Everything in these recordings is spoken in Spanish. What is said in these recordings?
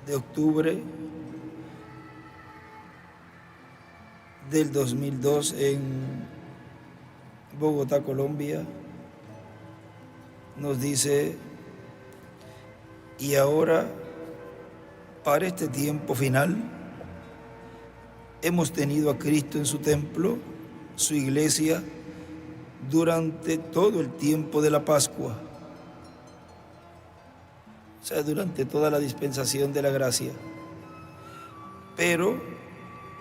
de octubre del 2002 en Bogotá, Colombia, nos dice: y ahora, para este tiempo final, hemos tenido a Cristo en su templo, su iglesia, durante todo el tiempo de la Pascua, o sea, durante toda la dispensación de la gracia. Pero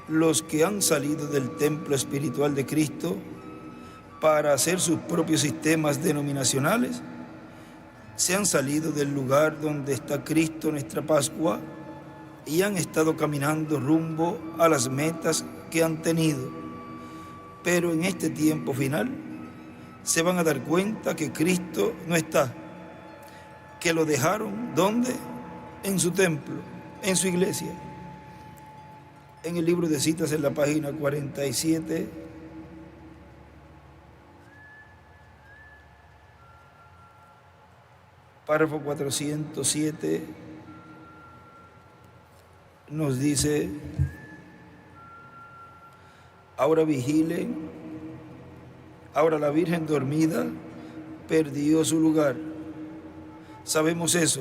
los que han salido del templo espiritual de Cristo para hacer sus propios sistemas denominacionales, se han salido del lugar donde está Cristo, nuestra Pascua, y han estado caminando rumbo a las metas que han tenido. Pero en este tiempo final se van a dar cuenta que Cristo no está, que lo dejaron, ¿dónde? En su templo, en su iglesia. En el libro de citas, en la página 47, párrafo 407, nos dice: ahora vigilen, ahora la Virgen dormida perdió su lugar. Sabemos eso,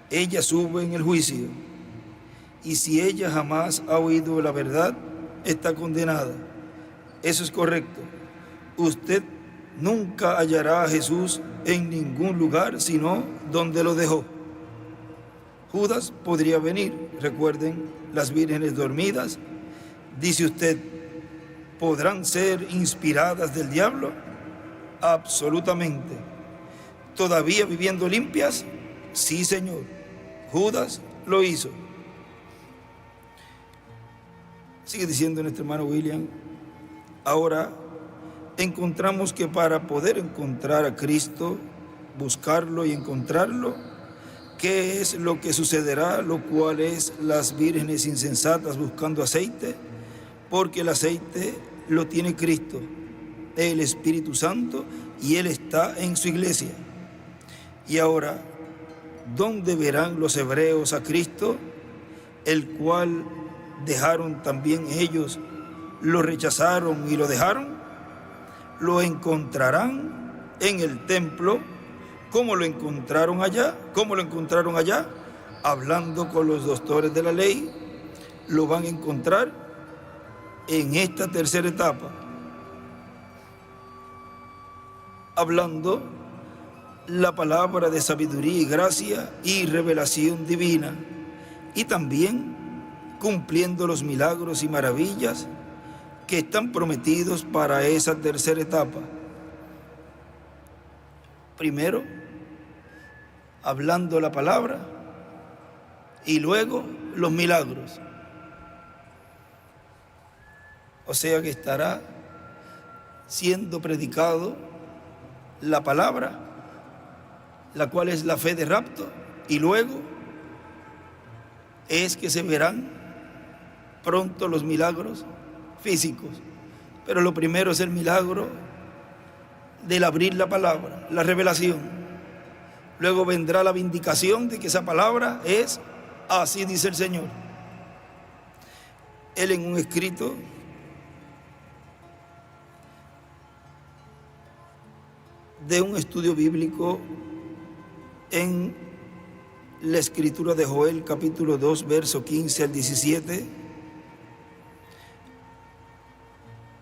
ella sube en el juicio, y si ella jamás ha oído la verdad, está condenada. Eso es correcto. Usted nunca hallará a Jesús en ningún lugar sino donde lo dejó. Judas podría venir, recuerden, las vírgenes dormidas. Dice usted, ¿podrán ser inspiradas del diablo? Absolutamente. ¿Todavía viviendo limpias? Sí, Señor. Judas lo hizo. Sigue diciendo nuestro hermano William: ahora encontramos que para poder encontrar a Cristo, buscarlo y encontrarlo, ¿qué es lo que sucederá? Lo cual es las vírgenes insensatas buscando aceite, porque el aceite lo tiene Cristo, el Espíritu Santo, y Él está en su iglesia. Y ahora, ¿dónde verán los hebreos a Cristo, el cual dejaron también ellos, lo rechazaron y lo dejaron? Lo encontrarán en el templo. ¿Cómo lo encontraron allá? ¿Cómo lo encontraron allá? Hablando con los doctores de la ley. Lo van a encontrar en esta tercera etapa, hablando la palabra de sabiduría y gracia y revelación divina, y también cumpliendo los milagros y maravillas que están prometidos para esa tercera etapa. Primero, hablando la palabra, y luego los milagros. O sea que estará siendo predicado la palabra, la cual es la fe de rapto, y luego es que se verán pronto los milagros físicos. Pero lo primero es el milagro del abrir la palabra, la revelación. Luego vendrá la vindicación de que esa palabra es así dice el Señor. Él, en un escrito de un estudio bíblico en la escritura de Joel, capítulo 2, verso 15 al 17,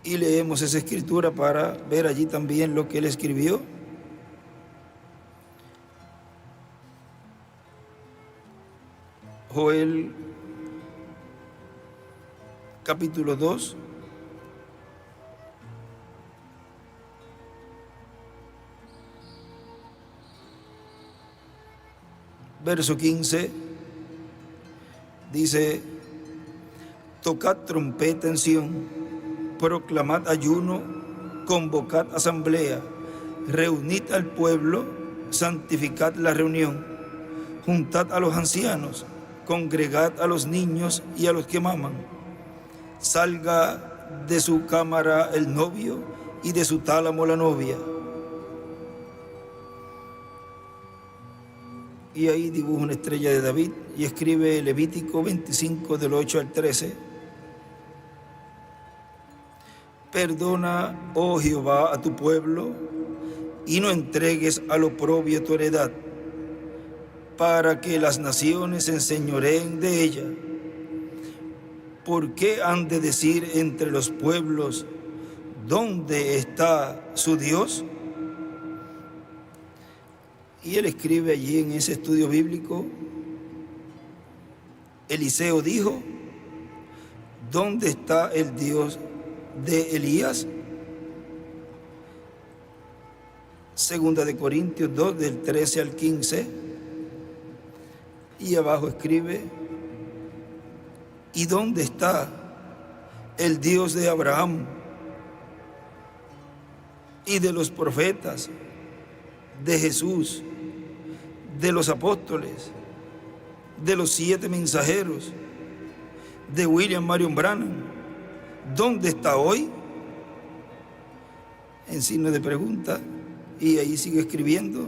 y leemos esa escritura para ver allí también lo que él escribió. Joel, capítulo 2, verso 15, dice: tocad trompeta en Sión, proclamad ayuno, convocad asamblea, reunid al pueblo, santificad la reunión, juntad a los ancianos, congregad a los niños y a los que maman. Salga de su cámara el novio y de su tálamo la novia. y ahí dibuja una estrella de David y escribe Levítico 25 del 8 al 13. Perdona, oh Jehová, a tu pueblo y no entregues al oprobio tu heredad, para que las naciones se enseñoreen de ella. ¿Por qué han de decir entre los pueblos, ¿dónde está su Dios? Y él escribe allí en ese estudio bíblico, Eliseo dijo, ¿dónde está el Dios de Elías? Segunda de Corintios 2, del 13 al 15. Y abajo escribe, ¿y dónde está el Dios de Abraham y de los profetas, de Jesús, de los apóstoles, de los 7 mensajeros, de William Marion Branham? ¿Dónde está hoy? En signo de pregunta. Y ahí sigue escribiendo,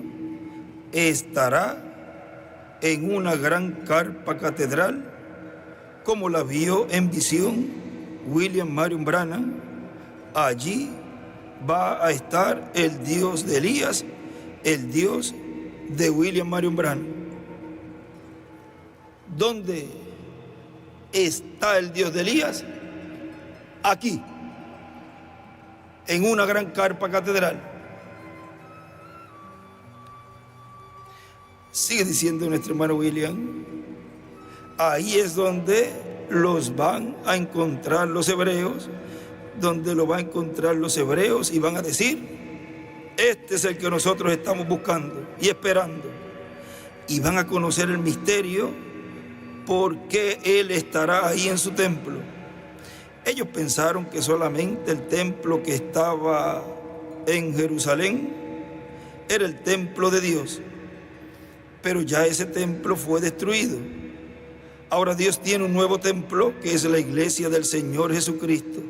estará en una gran carpa catedral, como la vio en visión William Marion Branham. Allí va a estar el Dios de Elías, el Dios de William Marion Branham. ¿Dónde está el Dios de Elías? Aquí, en una gran carpa catedral. Sigue diciendo nuestro hermano William, ahí es donde los van a encontrar los hebreos, donde lo van a encontrar los hebreos y van a decir, este es el que nosotros estamos buscando y esperando. Y van a conocer el misterio, por qué Él estará ahí en su templo. Ellos pensaron que solamente el templo que estaba en Jerusalén era el templo de Dios, pero ya ese templo fue destruido. Ahora Dios tiene un nuevo templo, que es la iglesia del Señor Jesucristo.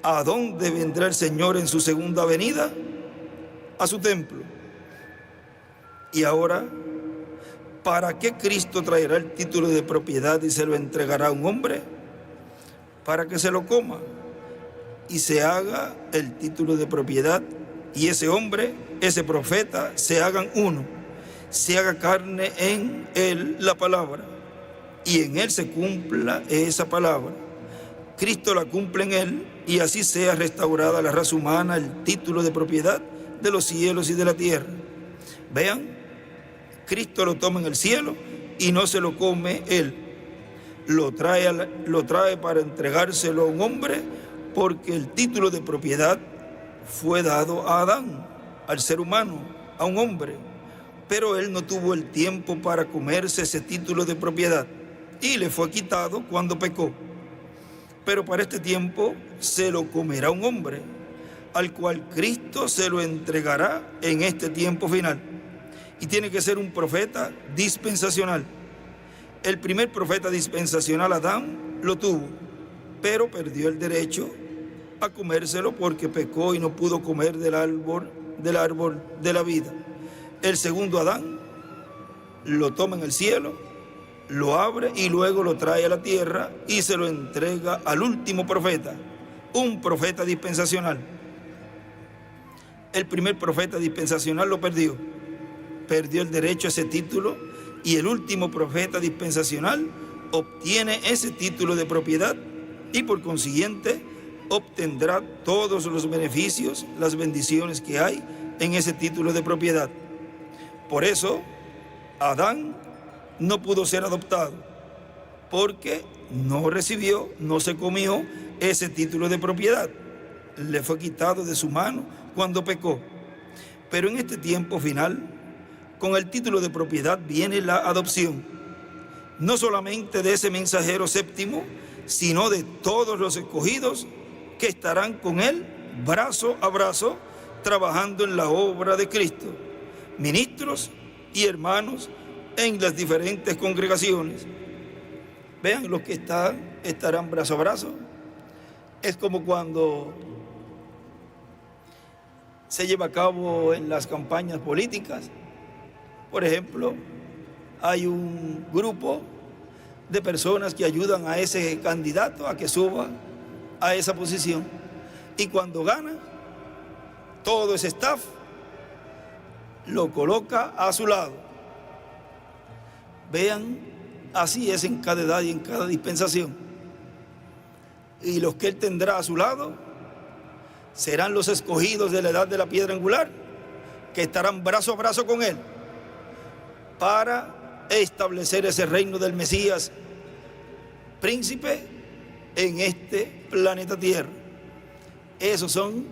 ¿A dónde vendrá el Señor en su segunda venida? A su templo. Y ahora, ¿para qué Cristo traerá el título de propiedad y se lo entregará a un hombre? Para que se lo coma y se haga el título de propiedad, y ese hombre, ese profeta, se hagan uno, se haga carne en él la palabra, y en él se cumpla esa palabra. Cristo la cumple en él, y así sea restaurada la raza humana, el título de propiedad de los cielos y de la tierra. Vean, Cristo lo toma en el cielo y no se lo come él. Lo trae para entregárselo a un hombre, porque el título de propiedad fue dado a Adán, al ser humano, a un hombre. Pero él no tuvo el tiempo para comerse ese título de propiedad y le fue quitado cuando pecó. Pero para este tiempo se lo comerá un hombre, al cual Cristo se lo entregará en este tiempo final. Y tiene que ser un profeta dispensacional. El primer profeta dispensacional, Adán, lo tuvo, pero perdió el derecho a comérselo porque pecó y no pudo comer del árbol de la vida. El segundo Adán lo toma en el cielo, lo abre y luego lo trae a la tierra y se lo entrega al último profeta, un profeta dispensacional. El primer profeta dispensacional lo perdió el derecho a ese título, y el último profeta dispensacional obtiene ese título de propiedad y por consiguiente obtendrá todos los beneficios, las bendiciones que hay en ese título de propiedad. Por eso, Adán no pudo ser adoptado, porque no recibió, no se comió ese título de propiedad. Le fue quitado de su mano cuando pecó. Pero en este tiempo final, con el título de propiedad viene la adopción, no solamente de ese mensajero séptimo, sino de todos los escogidos que estarán con él, brazo a brazo, trabajando en la obra de Cristo, ministros y hermanos en las diferentes congregaciones. Vean, los que estarán brazo a brazo. Es como cuando se lleva a cabo en las campañas políticas. Por ejemplo, hay un grupo de personas que ayudan a ese candidato a que suba a esa posición. Y cuando gana, todo ese staff lo coloca a su lado. Vean, así es en cada edad y en cada dispensación. Y los que él tendrá a su lado serán los escogidos de la edad de la piedra angular, que estarán brazo a brazo con él para establecer ese reino del Mesías, príncipe en este planeta Tierra. Esos son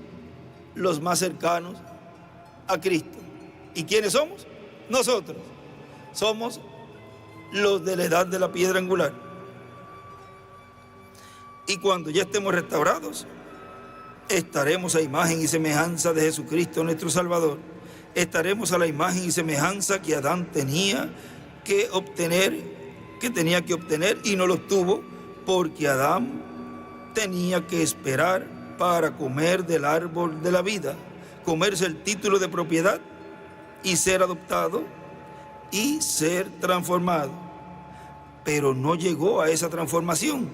los más cercanos a Cristo. ¿Y quiénes somos? Nosotros. Somos los de la edad de la piedra angular. Y cuando ya estemos restaurados, estaremos a imagen y semejanza de Jesucristo nuestro Salvador. Estaremos a la imagen y semejanza que Adán tenía que obtener y no los tuvo, porque Adán tenía que esperar para comer del árbol de la vida, comerse el título de propiedad y ser adoptado y ser transformado. Pero no llegó a esa transformación,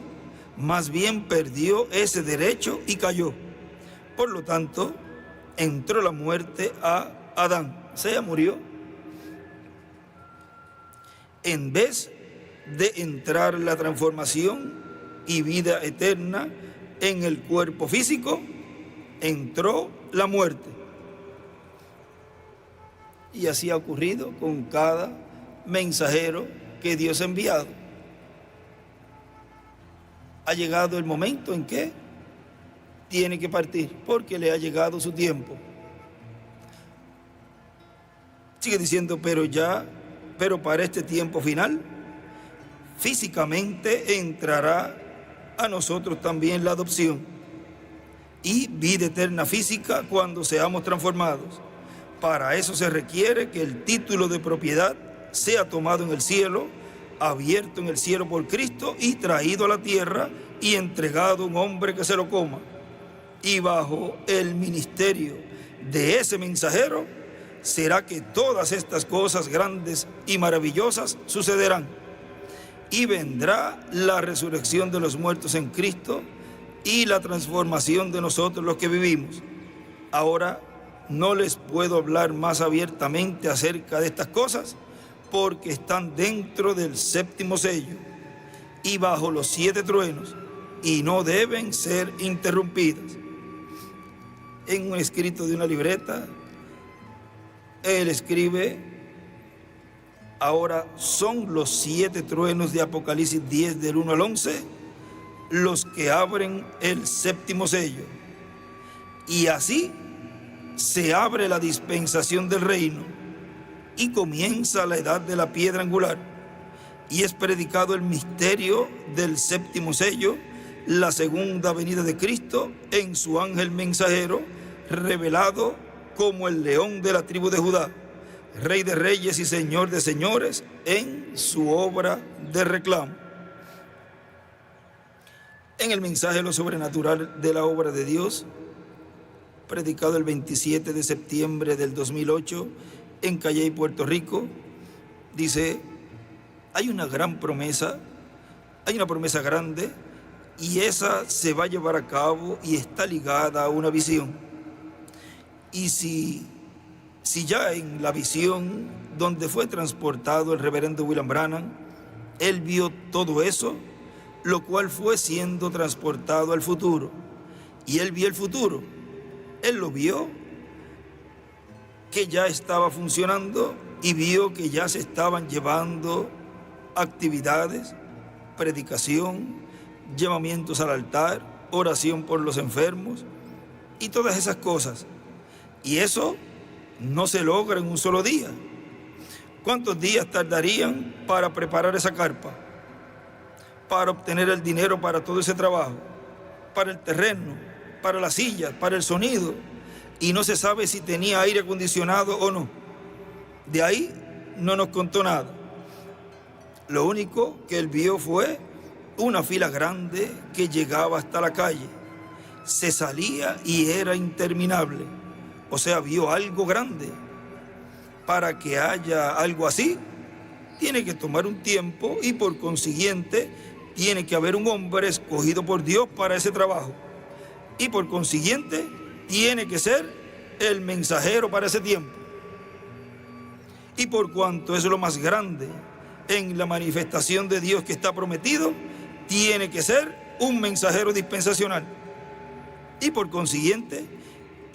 más bien perdió ese derecho y cayó. Por lo tanto, entró la muerte a Adán, se murió. En vez de entrar la transformación y vida eterna en el cuerpo físico, entró la muerte. Y así ha ocurrido con cada mensajero que Dios ha enviado. Ha llegado el momento en que tiene que partir, porque le ha llegado su tiempo. Sigue diciendo, pero para este tiempo final, físicamente entrará a nosotros también la adopción y vida eterna física cuando seamos transformados. Para eso se requiere que el título de propiedad sea tomado en el cielo, abierto en el cielo por Cristo y traído a la tierra y entregado a un hombre que se lo coma. Y bajo el ministerio de ese mensajero será que todas estas cosas grandes y maravillosas sucederán. Y vendrá la resurrección de los muertos en Cristo y la transformación de nosotros los que vivimos. Ahora no les puedo hablar más abiertamente acerca de estas cosas porque están dentro del séptimo sello y bajo los 7 truenos y no deben ser interrumpidas. En un escrito de una libreta, él escribe: ahora son los 7 truenos de Apocalipsis 10 del 1 al 11 los que abren el séptimo sello. Y así se abre la dispensación del reino y comienza la edad de la piedra angular. Y es predicado el misterio del séptimo sello, la segunda venida de Cristo en su ángel mensajero, revelado como el león de la tribu de Judá, Rey de reyes y Señor de señores, en su obra de reclamo. En el mensaje de lo sobrenatural de la obra de Dios, predicado el 27 de septiembre del 2008 en Calley, Puerto Rico, dice: hay una gran promesa, hay una promesa grande, y esa se va a llevar a cabo y está ligada a una visión. Y si ya en la visión donde fue transportado el reverendo William Branham, él vio todo eso, lo cual fue siendo transportado al futuro, y él vio el futuro, él lo vio que ya estaba funcionando y vio que ya se estaban llevando actividades, predicación, llamamientos al altar, oración por los enfermos y todas esas cosas. Y eso no se logra en un solo día. ¿Cuántos días tardarían para preparar esa carpa? Para obtener el dinero para todo ese trabajo, para el terreno, para las sillas, para el sonido. Y no se sabe si tenía aire acondicionado o no. De ahí no nos contó nada. Lo único que él vio fue una fila grande que llegaba hasta la calle. Se salía y era interminable. O sea, vio algo grande. Para que haya algo así, tiene que tomar un tiempo y por consiguiente tiene que haber un hombre escogido por Dios para ese trabajo. Y por consiguiente tiene que ser el mensajero para ese tiempo. Y por cuanto es lo más grande en la manifestación de Dios que está prometido, tiene que ser un mensajero dispensacional. Y por consiguiente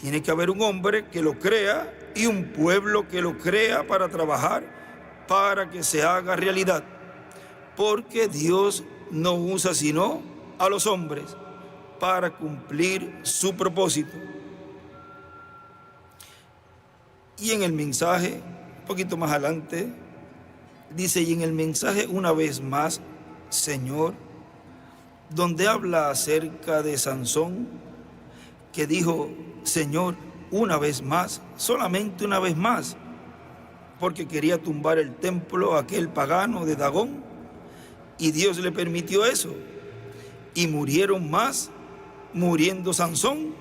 tiene que haber un hombre que lo crea y un pueblo que lo crea para trabajar para que se haga realidad. Porque Dios no usa sino a los hombres para cumplir su propósito. Y en el mensaje, un poquito más adelante, dice, y en el mensaje una vez más, Señor, donde habla acerca de Sansón, que dijo, Señor, una vez más, solamente una vez más, porque quería tumbar el templo aquel pagano de Dagón, y Dios le permitió eso, y murieron más, muriendo Sansón,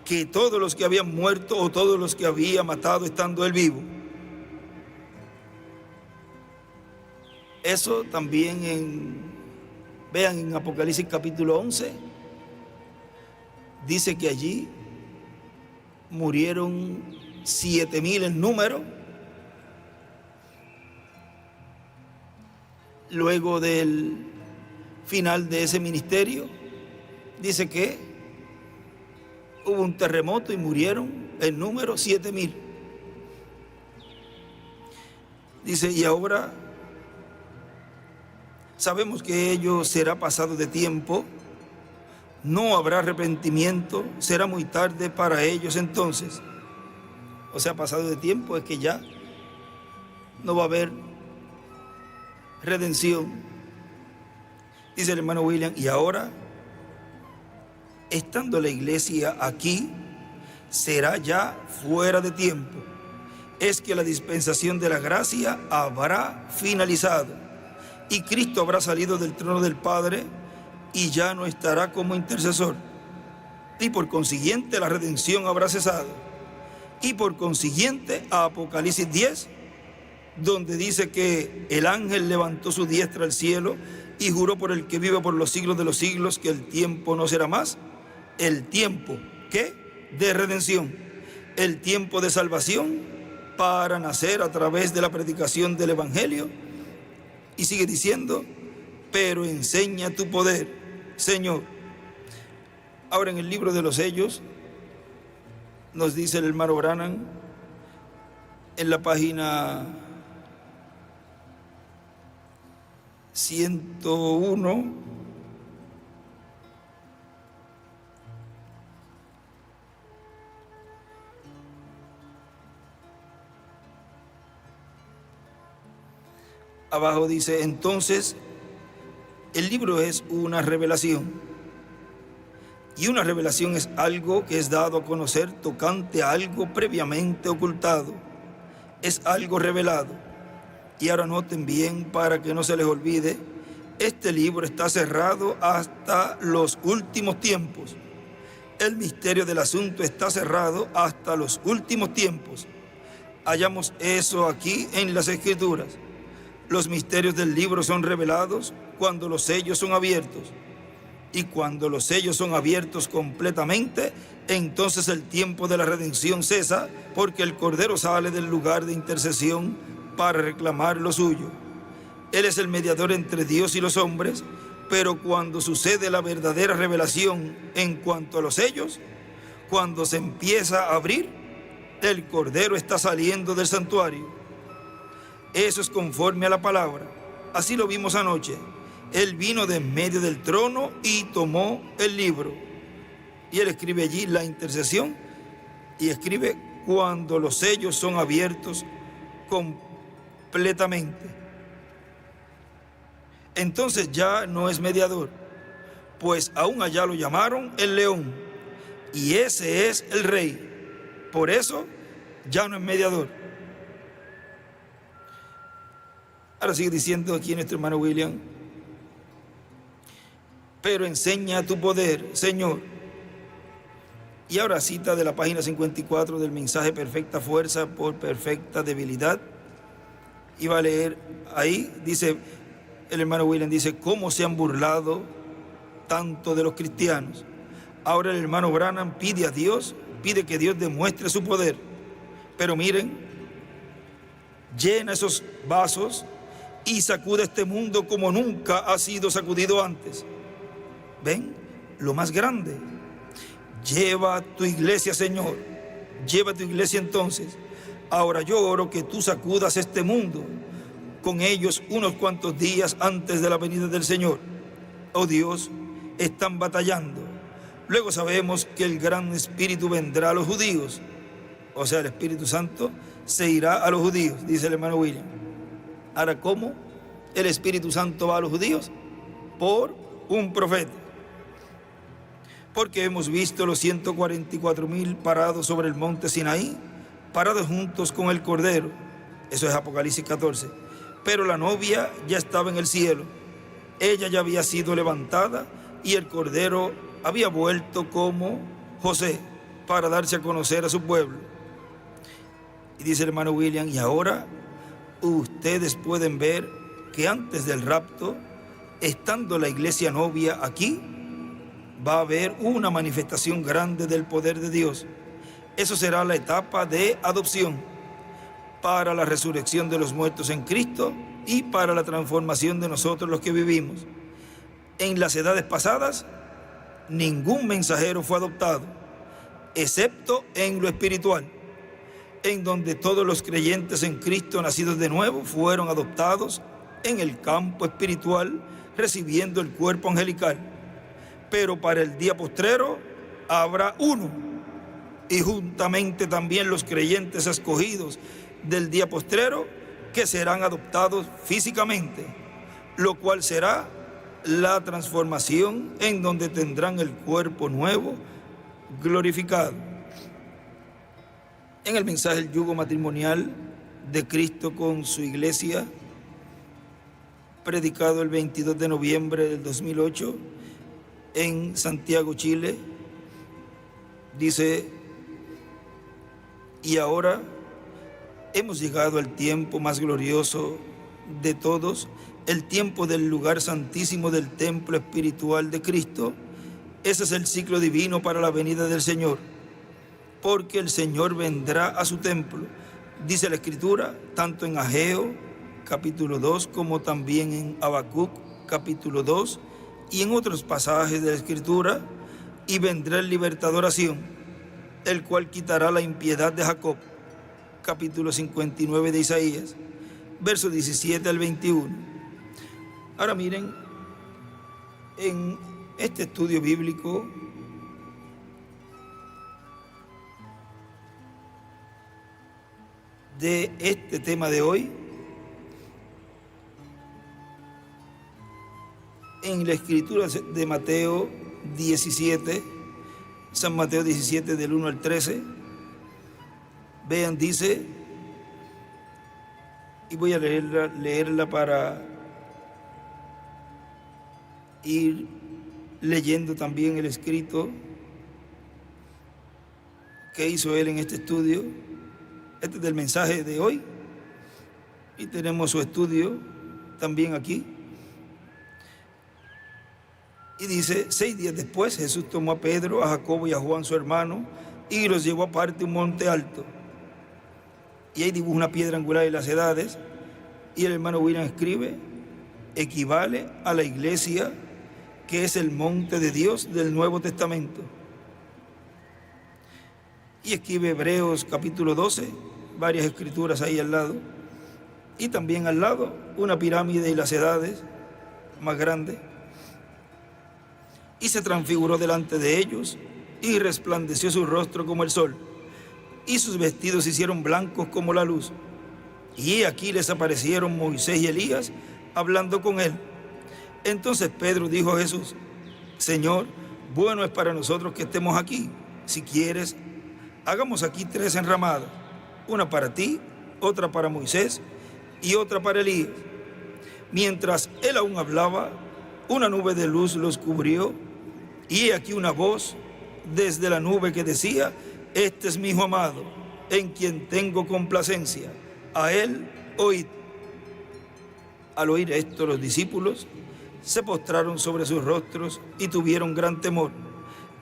que todos los que habían muerto o todos los que había matado estando él vivo. Eso también vean en Apocalipsis capítulo 11, dice que allí murieron 7,000 en número. Luego del final de ese ministerio, dice que hubo un terremoto y murieron en número 7,000. Dice, y ahora sabemos que ello será pasado de tiempo, no habrá arrepentimiento, será muy tarde para ellos entonces. O sea, pasado de tiempo es que ya no va a haber redención. Dice el hermano William, y ahora, estando la iglesia aquí, será ya fuera de tiempo. Es que la dispensación de la gracia habrá finalizado y Cristo habrá salido del trono del Padre y ya no estará como intercesor. Y por consiguiente la redención habrá cesado. Y por consiguiente Apocalipsis 10, donde dice que el ángel levantó su diestra al cielo y juró por el que vive por los siglos de los siglos que el tiempo no será más. El tiempo, ¿qué? De redención. El tiempo de salvación para nacer a través de la predicación del Evangelio. Y sigue diciendo, pero enseña tu poder, Señor. Ahora en el libro de los sellos, nos dice el hermano Branham, en la página 101, abajo dice, entonces, el libro es una revelación. Y una revelación es algo que es dado a conocer tocante a algo previamente ocultado. Es algo revelado. Y ahora noten bien para que no se les olvide, este libro está cerrado hasta los últimos tiempos. El misterio del asunto está cerrado hasta los últimos tiempos. Hallamos eso aquí en las Escrituras. Los misterios del libro son revelados cuando los sellos son abiertos. Y cuando los sellos son abiertos completamente, entonces el tiempo de la redención cesa, porque el Cordero sale del lugar de intercesión para reclamar lo suyo. Él es el mediador entre Dios y los hombres, pero cuando sucede la verdadera revelación en cuanto a los sellos, cuando se empieza a abrir, el Cordero está saliendo del santuario. Eso es conforme a la palabra. Así lo vimos anoche. Él vino de en medio del trono y tomó el libro. Y él escribe allí la intercesión y escribe cuando los sellos son abiertos completamente. Entonces ya no es mediador, pues aún allá lo llamaron el león y ese es el rey. Por eso ya no es mediador. Ahora sigue diciendo aquí nuestro hermano William, pero enseña tu poder, Señor. Y ahora cita de la página 54 del mensaje Perfecta Fuerza por Perfecta Debilidad. Iba a leer ahí, dice el hermano William, dice, ¿cómo se han burlado tanto de los cristianos? Ahora el hermano Branham pide a Dios, pide que Dios demuestre su poder. Pero miren, llena esos vasos y sacude este mundo como nunca ha sido sacudido antes. ¿Ven? Lo más grande. Lleva tu iglesia, Señor. Lleva tu iglesia entonces. Ahora yo oro que tú sacudas este mundo con ellos unos cuantos días antes de la venida del Señor. Oh Dios, están batallando. Luego sabemos que el gran Espíritu vendrá a los judíos. O sea, el Espíritu Santo se irá a los judíos, dice el hermano William. Ahora, ¿cómo el Espíritu Santo va a los judíos? Por un profeta. Porque hemos visto los 144,000 parados sobre el monte Sinaí, parados juntos con el Cordero. Eso es Apocalipsis 14. Pero la novia ya estaba en el cielo. Ella ya había sido levantada y el Cordero había vuelto como José para darse a conocer a su pueblo. Y dice el hermano William, y ahora ustedes pueden ver que antes del rapto, estando la iglesia novia aquí, va a haber una manifestación grande del poder de Dios. Eso será la etapa de adopción para la resurrección de los muertos en Cristo y para la transformación de nosotros los que vivimos. En las edades pasadas, ningún mensajero fue adoptado, excepto en lo espiritual, en donde todos los creyentes en Cristo nacidos de nuevo fueron adoptados en el campo espiritual, recibiendo el cuerpo angelical. Pero para el día postrero habrá uno, y juntamente también los creyentes escogidos del día postrero, que serán adoptados físicamente, lo cual será la transformación en donde tendrán el cuerpo nuevo, glorificado. En el mensaje El yugo matrimonial de Cristo con su iglesia, predicado el 22 de noviembre del 2008 en Santiago, Chile, dice, y ahora hemos llegado al tiempo más glorioso de todos, el tiempo del lugar santísimo del templo espiritual de Cristo. Ese es el ciclo divino para la venida del Señor, porque el Señor vendrá a su templo, dice la Escritura, tanto en Ageo, capítulo 2, como también en Habacuc, capítulo 2, y en otros pasajes de la Escritura, y vendrá el libertador a Sión, el cual quitará la impiedad de Jacob, capítulo 59 de Isaías, versos 17 al 21. Ahora miren, en este estudio bíblico de este tema de hoy, en la escritura de Mateo 17, San Mateo 17 del 1 al 13, vean, dice, y voy a leerla para ir leyendo también el escrito que hizo él en este estudio. Este es del mensaje de hoy y tenemos su estudio también aquí. Y dice, 6 días después Jesús tomó a Pedro, a Jacobo y a Juan su hermano y los llevó aparte a un monte alto. Y ahí dibuja una piedra angular de las edades, y el hermano William escribe, equivale a la iglesia, que es el monte de Dios del Nuevo Testamento. Y escribe Hebreos capítulo 12, varias escrituras ahí al lado, y también al lado una pirámide y las edades más grande. Y se transfiguró delante de ellos, y resplandeció su rostro como el sol, y sus vestidos se hicieron blancos como la luz. Y aquí les aparecieron Moisés y Elías, hablando con él. Entonces Pedro dijo a Jesús, Señor, bueno es para nosotros que estemos aquí. Si quieres, hagamos aquí 3 enramadas, una para ti, otra para Moisés y otra para Elías. Mientras él aún hablaba, una nube de luz los cubrió, y he aquí una voz desde la nube que decía, este es mi hijo amado, en quien tengo complacencia, a él oíd. Al oír esto, los discípulos se postraron sobre sus rostros y tuvieron gran temor.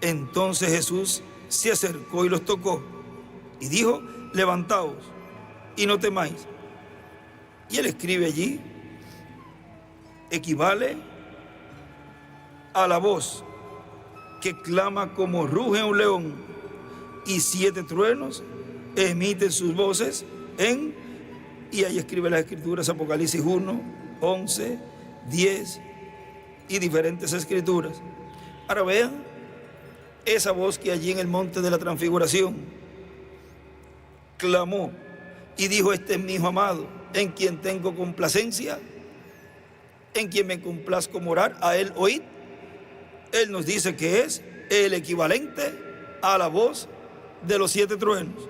Entonces Jesús se acercó y los tocó y dijo: levantaos y no temáis. Y él escribe allí, equivale a la voz que clama como ruge un león, y 7 truenos emiten sus voces y ahí escribe las escrituras, Apocalipsis 1, 11, 10 y diferentes escrituras. Ahora vean esa voz que allí en el monte de la transfiguración clamó y dijo: este es mi Hijo amado, en quien tengo complacencia, en quien me complazco morar, a él oíd. Él nos dice que es el equivalente a la voz de los 7 truenos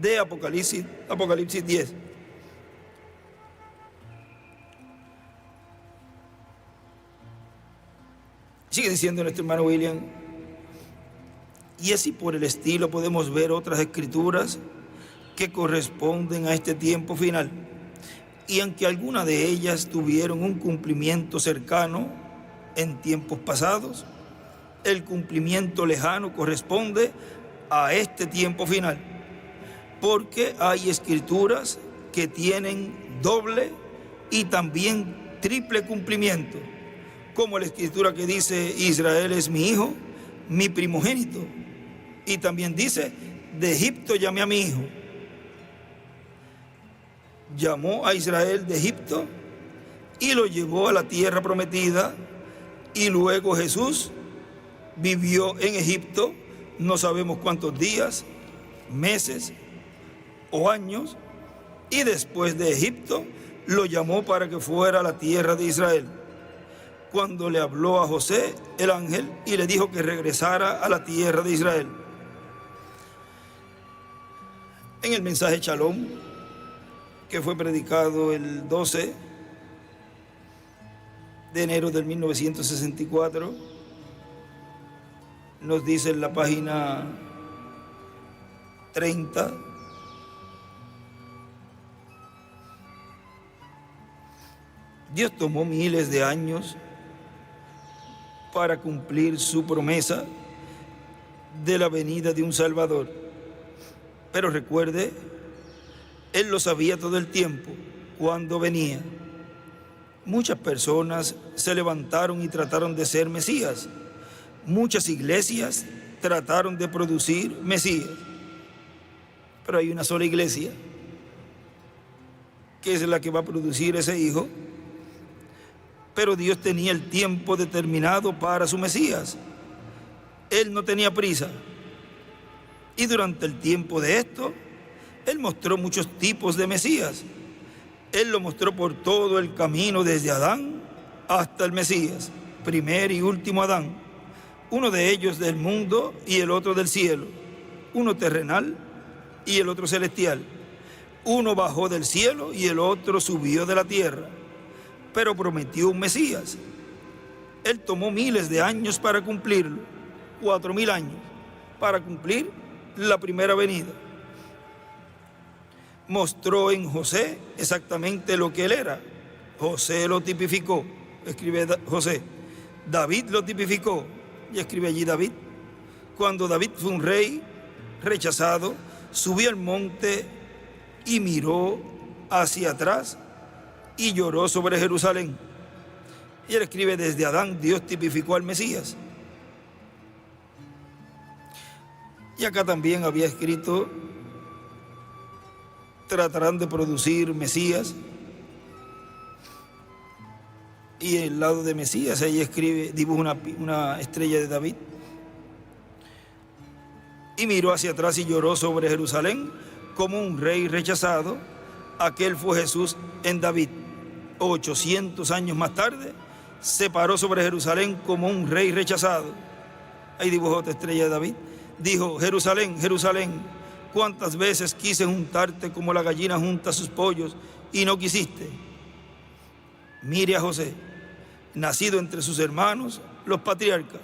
de Apocalipsis 10. Sigue diciendo nuestro hermano William: y así por el estilo podemos ver otras escrituras que corresponden a este tiempo final, y aunque algunas de ellas tuvieron un cumplimiento cercano en tiempos pasados, el cumplimiento lejano corresponde a este tiempo final, porque hay escrituras que tienen doble y también triple cumplimiento, como la escritura que dice: Israel es mi hijo, mi primogénito, y también dice: de Egipto llamé a mi hijo. Llamó a Israel de Egipto y lo llevó a la tierra prometida, y luego Jesús vivió en Egipto, no sabemos cuántos días, meses o años, y después de Egipto lo llamó para que fuera a la tierra de Israel. Cuando le habló a José el ángel y le dijo que regresara a la tierra de Israel. En el mensaje Shalom, que fue predicado el 12 de enero del 1964, nos dice en la página 30: Dios tomó miles de años para cumplir su promesa de la venida de un Salvador. Pero recuerde, Él lo sabía todo el tiempo cuando venía. Muchas personas se levantaron y trataron de ser Mesías. Muchas iglesias trataron de producir Mesías. Pero hay una sola iglesia que es la que va a producir ese hijo. Pero Dios tenía el tiempo determinado para su Mesías. Él no tenía prisa. Y durante el tiempo de esto, Él mostró muchos tipos de Mesías. Él lo mostró por todo el camino desde Adán hasta el Mesías, primer y último Adán. Uno de ellos del mundo y el otro del cielo. Uno terrenal y el otro celestial. Uno bajó del cielo y el otro subió de la tierra. Pero prometió un Mesías. Él tomó miles de años para cumplirlo, 4.000 años, para cumplir la primera venida. Mostró en José exactamente lo que él era. José lo tipificó, escribe José. David lo tipificó, y escribe allí David. Cuando David fue un rey rechazado, subió al monte y miró hacia atrás y lloró sobre Jerusalén. Y él escribe: desde Adán Dios tipificó al Mesías. Y acá también había escrito: tratarán de producir Mesías. Y el lado de Mesías, ahí escribe, dibuja una estrella de David. Y miró hacia atrás y lloró sobre Jerusalén como un rey rechazado. Aquel fue Jesús en David. 800 años más tarde, se paró sobre Jerusalén como un rey rechazado. Ahí dibujó otra estrella de David. Dijo: Jerusalén, Jerusalén, cuántas veces quise juntarte como la gallina junta sus pollos y no quisiste. Mire a José, nacido entre sus hermanos, los patriarcas.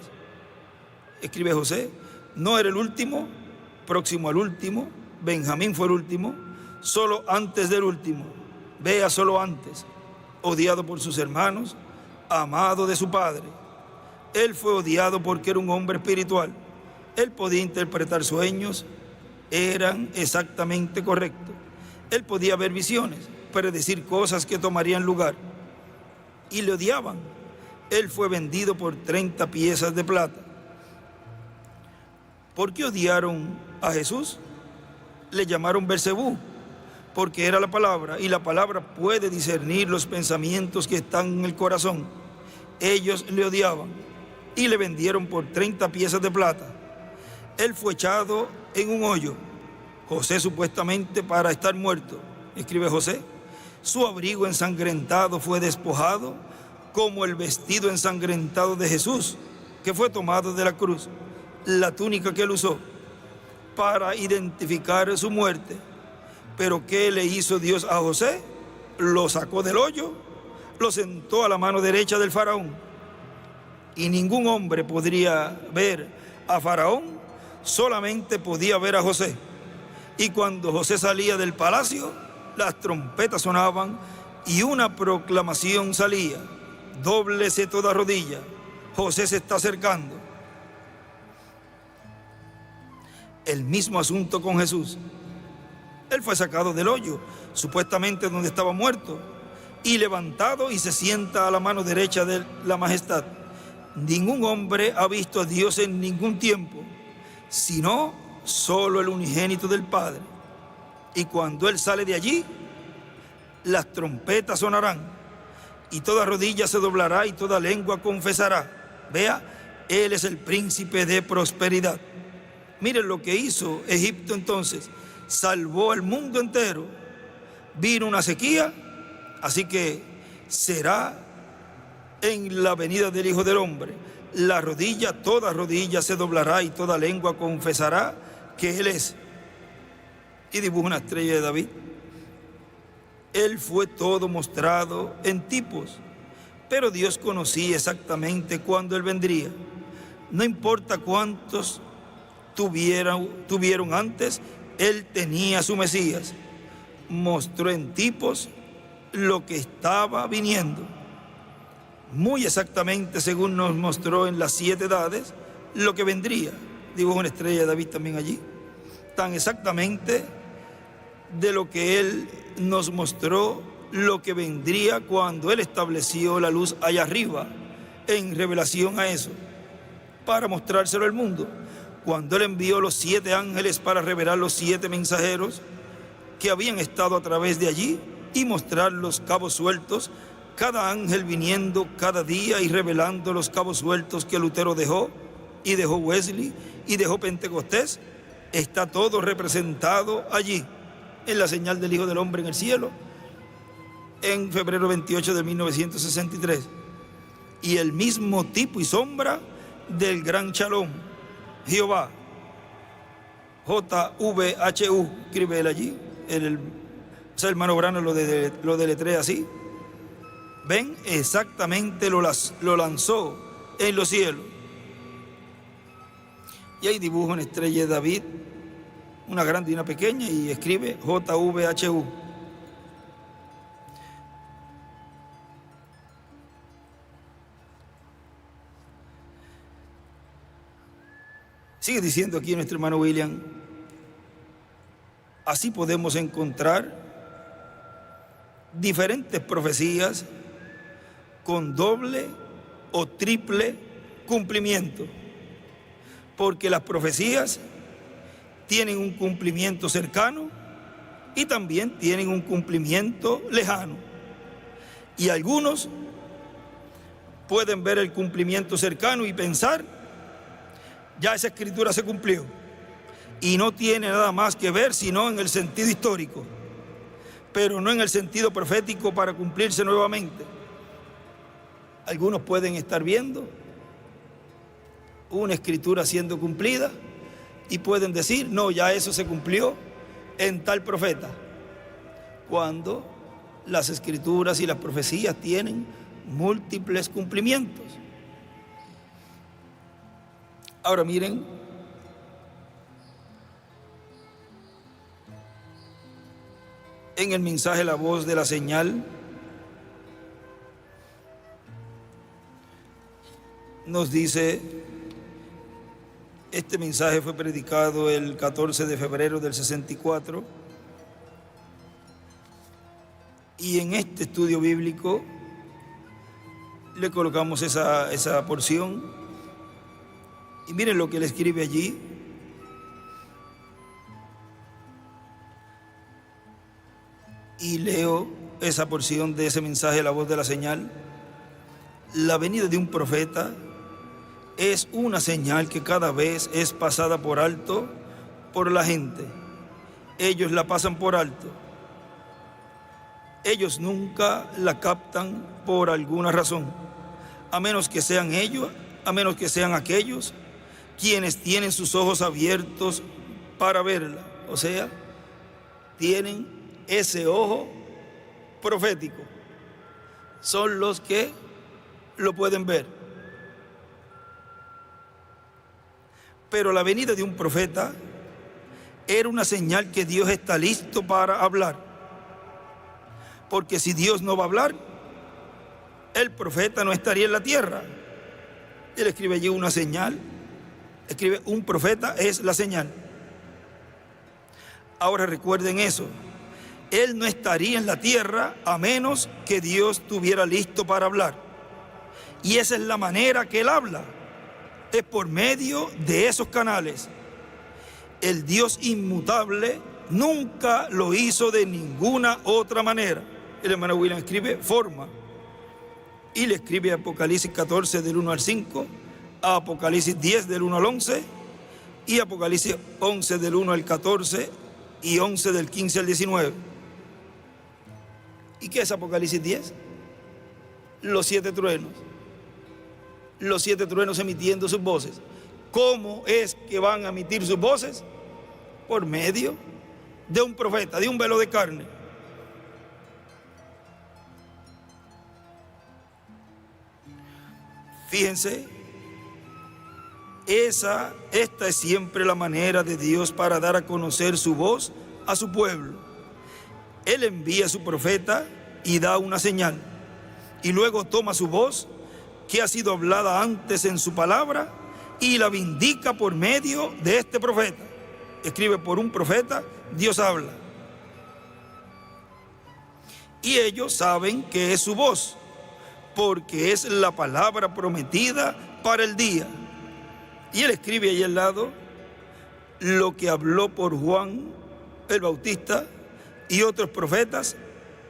Escribe José: no era el último, próximo al último. Benjamín fue el último, solo antes del último. Vea solo antes, odiado por sus hermanos, amado de su padre. Él fue odiado porque era un hombre espiritual. Él podía interpretar sueños, eran exactamente correctos. Él podía ver visiones, predecir cosas que tomarían lugar. Y le odiaban. Él fue vendido por 30 piezas de plata. ¿Por qué odiaron a Jesús? Le llamaron Beelzebú, porque era la palabra, y la palabra puede discernir los pensamientos que están en el corazón. Ellos le odiaban y le vendieron por 30 piezas de plata. Él fue echado en un hoyo, José supuestamente para estar muerto, escribe José. Su abrigo ensangrentado fue despojado, como el vestido ensangrentado de Jesús, que fue tomado de la cruz, la túnica que él usó para identificar su muerte. ¿Pero qué le hizo Dios a José? Lo sacó del hoyo, lo sentó a la mano derecha del faraón. Y ningún hombre podría ver a Faraón, solamente podía ver a José. Y cuando José salía del palacio, las trompetas sonaban y una proclamación salía: dóblese toda rodilla, José se está acercando. El mismo asunto con Jesús. Él fue sacado del hoyo, supuestamente donde estaba muerto, y levantado y se sienta a la mano derecha de la majestad. Ningún hombre ha visto a Dios en ningún tiempo, sino solo el unigénito del Padre. Y cuando Él sale de allí, las trompetas sonarán, y toda rodilla se doblará y toda lengua confesará. Vea, Él es el príncipe de prosperidad. Miren lo que hizo Egipto entonces. Salvó al mundo entero. Vino una sequía, así que será en la venida del Hijo del Hombre. La rodilla, toda rodilla se doblará y toda lengua confesará que Él es. Y dibuja una estrella de David. Él fue todo mostrado en tipos, pero Dios conocía exactamente cuándo Él vendría. No importa cuántos tuvieron antes, Él tenía su Mesías. Mostró en tipos lo que estaba viniendo. Muy exactamente, según nos mostró en las 7 edades, lo que vendría. Dibujo una estrella de David también allí. Tan exactamente de lo que Él nos mostró lo que vendría cuando Él estableció la luz allá arriba, en revelación a eso, para mostrárselo al mundo. Cuando Él envió los 7 ángeles para revelar los 7 mensajeros que habían estado a través de allí y mostrar los cabos sueltos, cada ángel viniendo cada día y revelando los cabos sueltos que Lutero dejó, y dejó Wesley, y dejó Pentecostés, está todo representado allí, en la señal del Hijo del Hombre en el cielo, en febrero 28 de 1963. Y el mismo tipo y sombra del gran Shalom, Jehová, JVHU, escribe él allí, el hermano Brano lo deletrea así. Ven, exactamente lo lanzó en los cielos. Y ahí dibuja una estrella de David, una grande y una pequeña, y escribe JVHU. Sigue diciendo aquí nuestro hermano William: así podemos encontrar diferentes profecías con doble o triple cumplimiento, porque las profecías tienen un cumplimiento cercano y también tienen un cumplimiento lejano. Y algunos pueden ver el cumplimiento cercano y pensar: ya esa escritura se cumplió, y no tiene nada más que ver sino en el sentido histórico, pero no en el sentido profético para cumplirse nuevamente. Algunos pueden estar viendo una escritura siendo cumplida y pueden decir: no, ya eso se cumplió en tal profeta, cuando las escrituras y las profecías tienen múltiples cumplimientos. Ahora miren, en el mensaje La Voz de la Señal, nos dice, este mensaje fue predicado el 14 de febrero del 64, y en este estudio bíblico le colocamos esa porción, y miren lo que él escribe allí. Y leo esa porción de ese mensaje, La Voz de la Señal. La venida de un profeta es una señal que cada vez es pasada por alto por la gente. Ellos la pasan por alto. Ellos nunca la captan por alguna razón, a menos que sean ellos, a menos que sean aquellos quienes tienen sus ojos abiertos para verla. O sea, tienen ese ojo profético. Son los que lo pueden ver. Pero la venida de un profeta era una señal que Dios está listo para hablar. Porque si Dios no va a hablar, el profeta no estaría en la tierra. Él escribe allí una señal. Escribe, un profeta es la señal. Ahora recuerden eso. Él no estaría en la tierra a menos que Dios estuviera listo para hablar. Y esa es la manera que Él habla. Es por medio de esos canales. El Dios inmutable nunca lo hizo de ninguna otra manera. El hermano William escribe forma. Y le escribe Apocalipsis 14 del 1 al 5, Apocalipsis 10 del 1 al 11 y Apocalipsis 11 del 1 al 14 y 11 del 15 al 19. ¿Y qué es Apocalipsis 10? Los 7 truenos. Los 7 truenos emitiendo sus voces. ¿Cómo es que van a emitir sus voces? Por medio de un profeta, de un velo de carne. Fíjense, esta es siempre la manera de Dios para dar a conocer su voz a su pueblo. Él envía a su profeta y da una señal, y luego toma su voz, que ha sido hablada antes en su palabra, y la vindica por medio de este profeta. Escribe, por un profeta Dios habla. Y ellos saben que es su voz, porque es la palabra prometida para el día. Y él escribe ahí al lado, lo que habló por Juan el Bautista y otros profetas,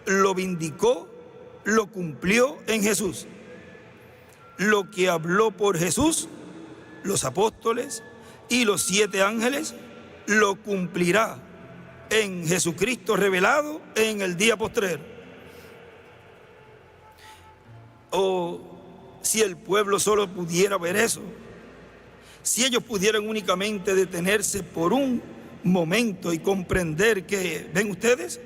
lo vindicó, lo cumplió en Jesús. Lo que habló por Jesús, los apóstoles y los 7 ángeles, lo cumplirá en Jesucristo revelado en el día postrero. Si el pueblo solo pudiera ver eso, si ellos pudieran únicamente detenerse por un momento y comprender que, ven ustedes,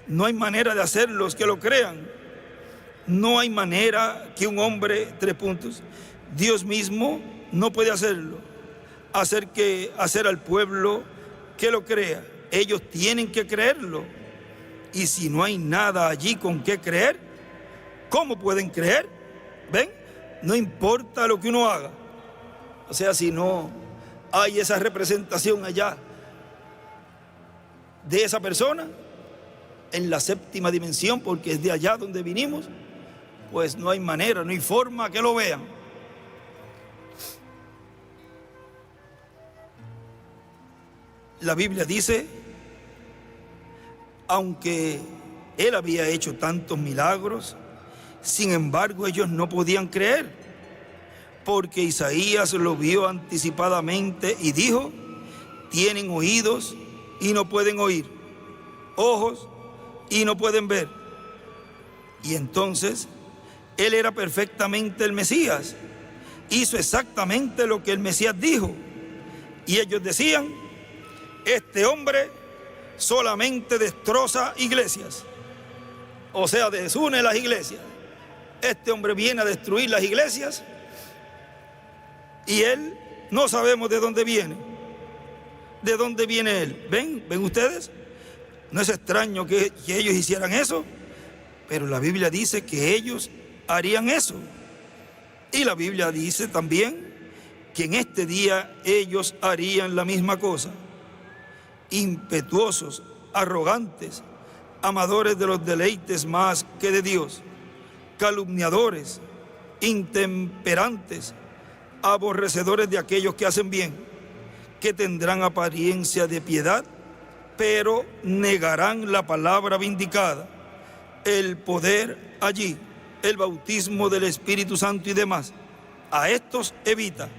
no hay manera de hacerlos que lo crean. No hay manera que un hombre, 3 puntos, Dios mismo no puede hacerlo, hacer al pueblo que lo crea. Ellos tienen que creerlo. Y si no hay nada allí con qué creer, ¿cómo pueden creer? ¿Ven? No importa lo que uno haga. O sea, si no hay esa representación allá de esa persona en la 7ª dimensión, porque es de allá donde vinimos, pues no hay manera, no hay forma que lo vean. La Biblia dice, aunque Él había hecho tantos milagros, sin embargo ellos no podían creer, porque Isaías lo vio anticipadamente y dijo, tienen oídos y no pueden oír, ojos y no pueden ver. Y entonces Él era perfectamente el Mesías, hizo exactamente lo que el Mesías dijo. Y ellos decían, este hombre solamente destroza iglesias, o sea, desune las iglesias. Este hombre viene a destruir las iglesias y él no sabemos de dónde viene. ¿De dónde viene él? ¿Ven ustedes? No es extraño que ellos hicieran eso, pero la Biblia dice que ellos harían eso. Y la Biblia dice también que en este día ellos harían la misma cosa. Impetuosos, arrogantes, amadores de los deleites más que de Dios, calumniadores, intemperantes, aborrecedores de aquellos que hacen bien, que tendrán apariencia de piedad, pero negarán la palabra vindicada, el poder allí, el bautismo del Espíritu Santo y demás. A estos evita,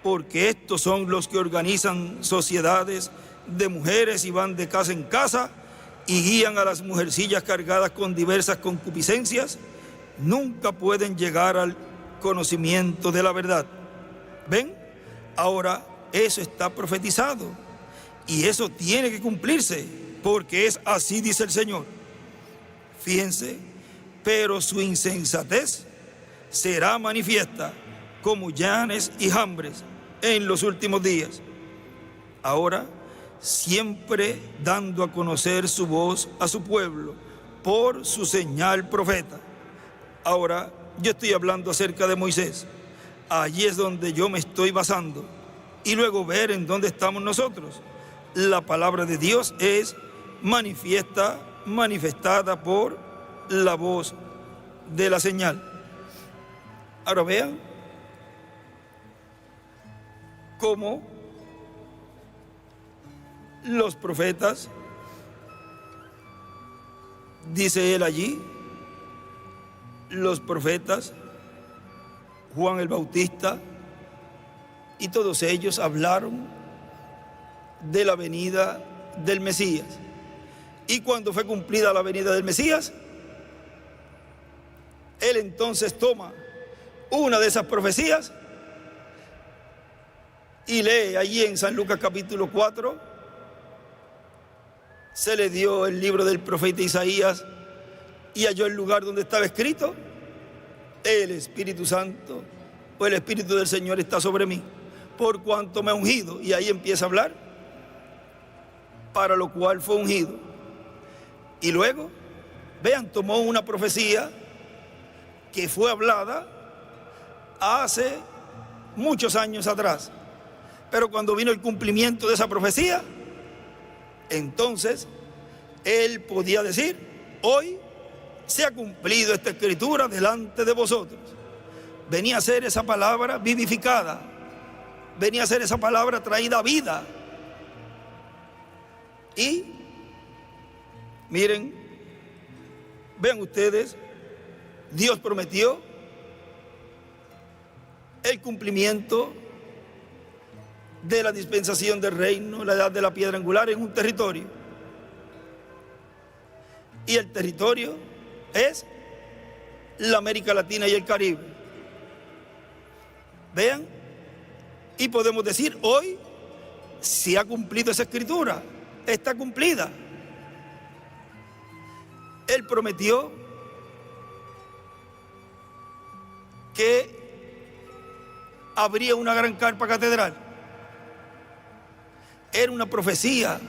porque estos son los que organizan sociedades de mujeres y van de casa en casa y guían a las mujercillas cargadas con diversas concupiscencias. Nunca pueden llegar al conocimiento de la verdad. ¿Ven? Ahora eso está profetizado y eso tiene que cumplirse, porque es así, dice el Señor. Fíjense, pero su insensatez será manifiesta como llanes y jambres en los últimos días. Ahora, siempre dando a conocer su voz a su pueblo por su señal profeta. Ahora, yo estoy hablando acerca de Moisés. Allí es donde yo me estoy basando. Y luego ver en dónde estamos nosotros. La palabra de Dios es manifestada por la voz de la señal. Ahora vean cómo los profetas, dice él allí, los profetas, Juan el Bautista, y todos ellos hablaron de la venida del Mesías. Y cuando fue cumplida la venida del Mesías, él entonces toma una de esas profecías y lee allí en San Lucas capítulo 4, se le dio el libro del profeta Isaías y halló el lugar donde estaba escrito: el Espíritu Santo o el Espíritu del Señor está sobre mí, por cuanto me ha ungido. Y ahí empieza a hablar para lo cual fue ungido. Y luego, vean, tomó una profecía que fue hablada hace muchos años atrás, pero cuando vino el cumplimiento de esa profecía, entonces él podía decir: hoy se ha cumplido esta escritura delante de vosotros. Venía a ser esa palabra vivificada, venía a ser esa palabra traída a vida. Y miren, vean ustedes, Dios prometió el cumplimiento de la dispensación del reino, la edad de la piedra angular, en un territorio. Y el territorio es la América Latina y el Caribe. Vean, y podemos decir: hoy se ha cumplido esa escritura, está cumplida. Él prometió que habría una gran carpa catedral. Era una profecía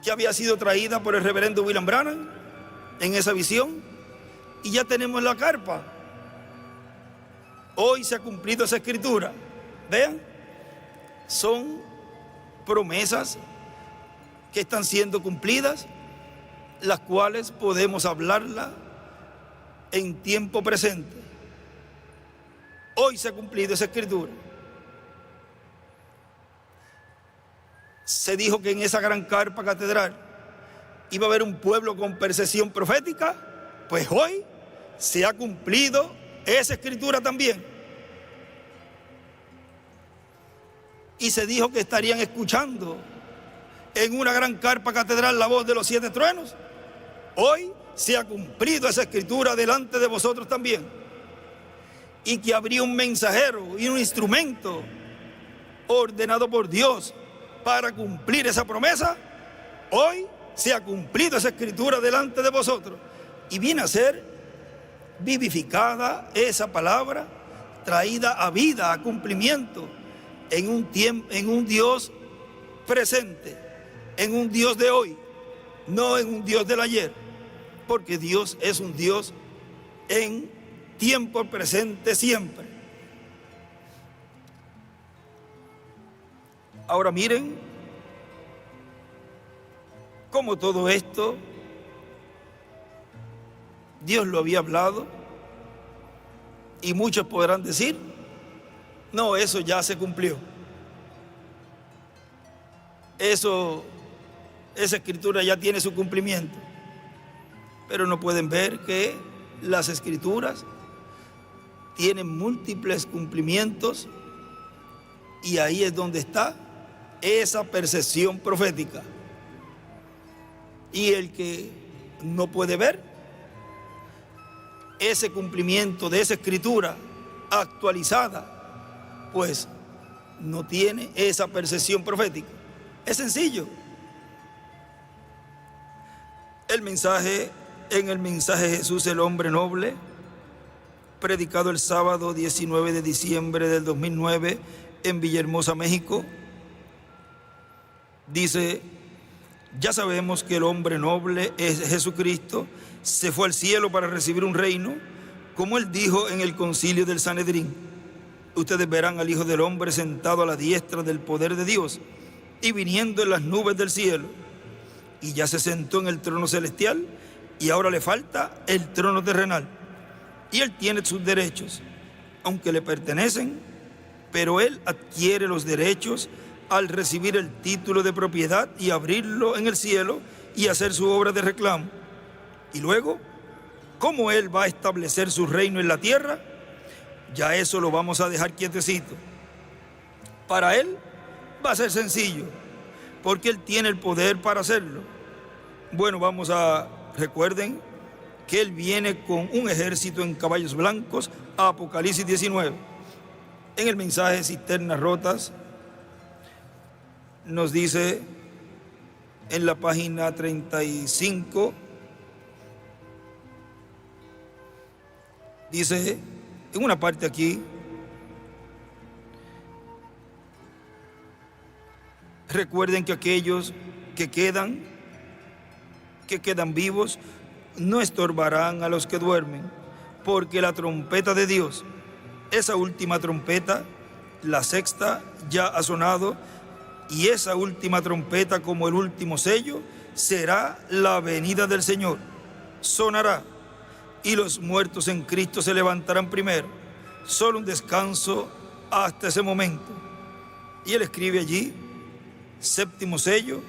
que había sido traída por el reverendo William Branham en esa visión, y ya tenemos la carpa. Hoy se ha cumplido esa escritura. Vean, son promesas que están siendo cumplidas, las cuales podemos hablarla en tiempo presente. Hoy se ha cumplido esa escritura. Se dijo que en esa gran carpa catedral iba a haber un pueblo con percepción profética. Pues hoy se ha cumplido esa escritura también. Y se dijo que estarían escuchando en una gran carpa catedral la voz de los 7 truenos. Hoy se ha cumplido esa escritura delante de vosotros también. Y que habría un mensajero y un instrumento ordenado por Dios para cumplir esa promesa. Hoy se ha cumplido esa escritura delante de vosotros. Y viene a ser vivificada esa palabra, traída a vida, a cumplimiento, en un tiempo, en un Dios presente, en un Dios de hoy, no en un Dios del ayer, porque Dios es un Dios en tiempo presente siempre. Ahora miren cómo todo esto Dios lo había hablado, y muchos podrán decir, no, eso ya se cumplió. Esa escritura ya tiene su cumplimiento. Pero no pueden ver que las escrituras tienen múltiples cumplimientos, y ahí es donde está esa percepción profética. Y el que no puede ver ese cumplimiento de esa escritura actualizada, pues no tiene esa percepción profética. Es sencillo. En el mensaje de Jesús, el hombre noble, predicado el sábado 19 de diciembre del 2009 en Villahermosa, México, dice: ya sabemos que el hombre noble es Jesucristo, se fue al cielo para recibir un reino, como él dijo en el concilio del Sanedrín: ustedes verán al Hijo del Hombre sentado a la diestra del poder de Dios y viniendo en las nubes del cielo. Y ya se sentó en el trono celestial, y ahora le falta el trono terrenal. Y él tiene sus derechos, aunque le pertenecen, pero él adquiere los derechos al recibir el título de propiedad y abrirlo en el cielo y hacer su obra de reclamo. Y luego, ¿cómo él va a establecer su reino en la tierra? Ya eso lo vamos a dejar quietecito. Para él va a ser sencillo, porque él tiene el poder para hacerlo. Bueno, recuerden que él viene con un ejército en caballos blancos, Apocalipsis 19. En el mensaje Cisternas Rotas nos dice en la página 35, dice en una parte aquí: recuerden que aquellos que quedan vivos no estorbarán a los que duermen, porque la trompeta de Dios, esa última trompeta, la sexta, ya ha sonado, y esa última trompeta, como el último sello, será la venida del Señor. Sonará, y los muertos en Cristo se levantarán primero. Solo un descanso hasta ese momento. Y él escribe allí: séptimo sello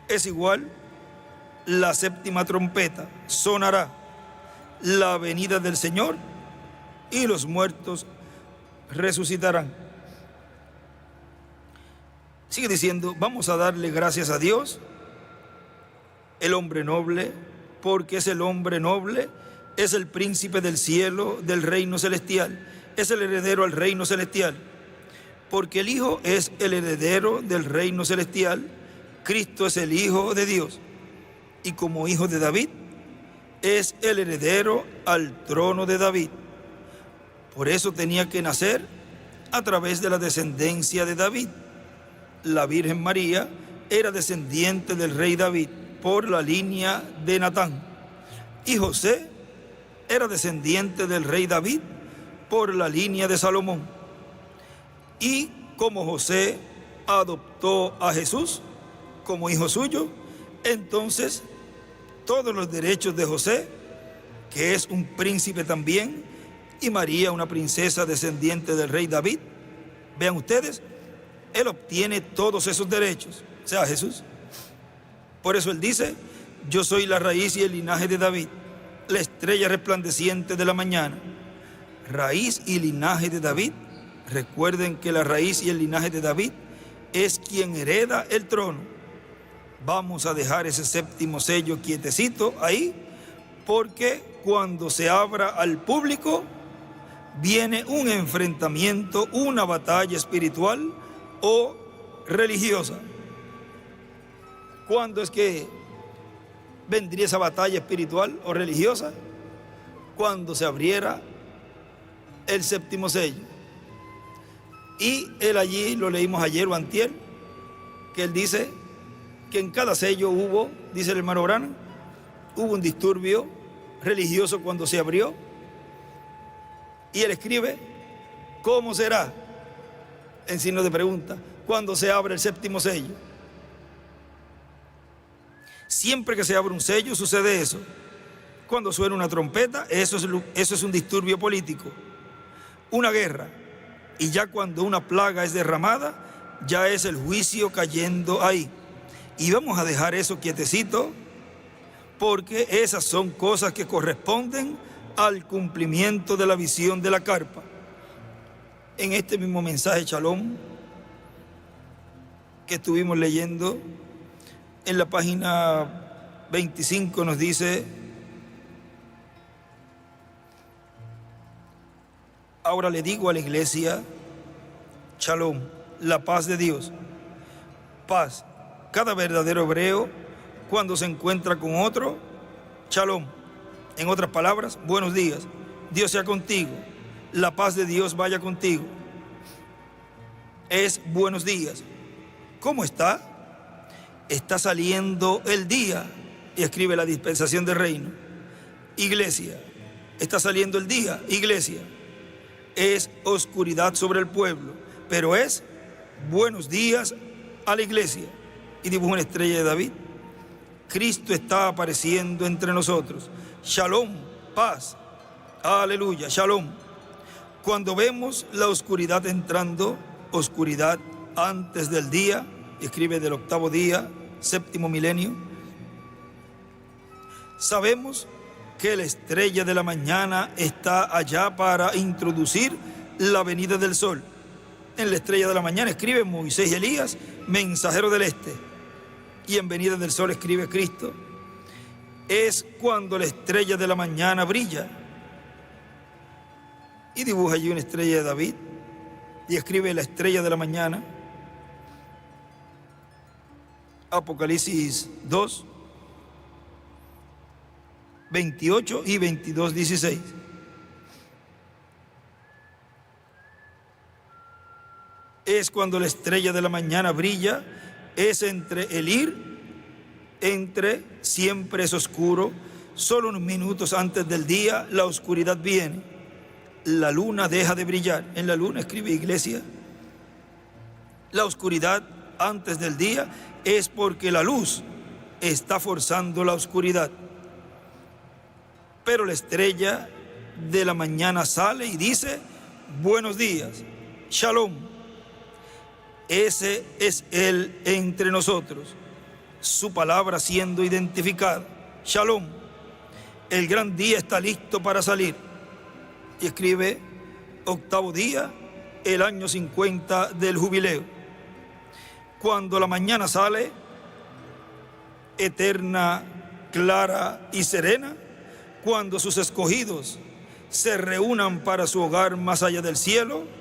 es igual la séptima trompeta, sonará la venida del Señor y los muertos resucitarán. Sigue diciendo: vamos a darle gracias a Dios, el hombre noble, porque es el hombre noble, es el príncipe del cielo, del reino celestial, es el heredero al reino celestial. Porque el Hijo es el heredero del reino celestial, Cristo es el Hijo de Dios, y como hijo de David, es el heredero al trono de David. Por eso tenía que nacer a través de la descendencia de David. La Virgen María era descendiente del rey David por la línea de Natán, y José era descendiente del rey David por la línea de Salomón. Y como José adoptó a Jesús como hijo suyo, entonces todos los derechos de José, que es un príncipe también, y María, una princesa descendiente del rey David, vean ustedes, él obtiene todos esos derechos, o sea, Jesús. Por eso él dice: yo soy la raíz y el linaje de David, la estrella resplandeciente de la mañana. Raíz y linaje de David. Recuerden que la raíz y el linaje de David es quien hereda el trono. Vamos a dejar ese séptimo sello quietecito ahí, porque cuando se abra al público viene un enfrentamiento, una batalla espiritual o religiosa. ¿Cuándo es que vendría esa batalla espiritual o religiosa? Cuando se abriera el séptimo sello. Y él allí, lo leímos ayer o antier, que él dice que en cada sello hubo, dice el hermano Branham, hubo un disturbio religioso cuando se abrió. Y él escribe, ¿cómo será? En signo de pregunta, cuando se abre el séptimo sello. Siempre que se abre un sello sucede eso. Cuando suena una trompeta, eso es un disturbio político, una guerra. Y ya cuando una plaga es derramada, ya es el juicio cayendo ahí. Y vamos a dejar eso quietecito, porque esas son cosas que corresponden al cumplimiento de la visión de la carpa. En este mismo mensaje Shalom que estuvimos leyendo, en la página 25 nos dice: ahora le digo a la iglesia, Shalom, la paz de Dios. Paz. Cada verdadero hebreo, cuando se encuentra con otro, Shalom. En otras palabras, buenos días. Dios sea contigo. La paz de Dios vaya contigo. Es buenos días. ¿Cómo está? Está saliendo el día. Y escribe la dispensación del reino. Iglesia. Está saliendo el día. Iglesia. Es oscuridad sobre el pueblo, pero es buenos días a la iglesia. Y dibuja una estrella de David. Cristo está apareciendo entre nosotros. Shalom, paz, aleluya, shalom. Cuando vemos la oscuridad entrando, oscuridad antes del día, escribe del octavo día, séptimo milenio, sabemos que la estrella de la mañana está allá para introducir la venida del sol. En la estrella de la mañana escribe Moisés y Elías, mensajero del este. Y en venida del sol escribe Cristo. Es cuando la estrella de la mañana brilla. Y dibuja allí una estrella de David. Y escribe la estrella de la mañana. Apocalipsis 2. 28 y 22, 16. Es cuando la estrella de la mañana brilla, es entre el ir, entre siempre es oscuro, solo unos minutos antes del día la oscuridad viene, la luna deja de brillar. En la luna, escribe iglesia, la oscuridad antes del día es porque la luz está forzando la oscuridad. Pero la estrella de la mañana sale y dice, buenos días, shalom. Ese es Él entre nosotros, su palabra siendo identificada, shalom. El gran día está listo para salir. Y escribe, octavo día, el año 50 del jubileo. Cuando la mañana sale, eterna, clara y serena, cuando sus escogidos se reúnan para su hogar más allá del cielo,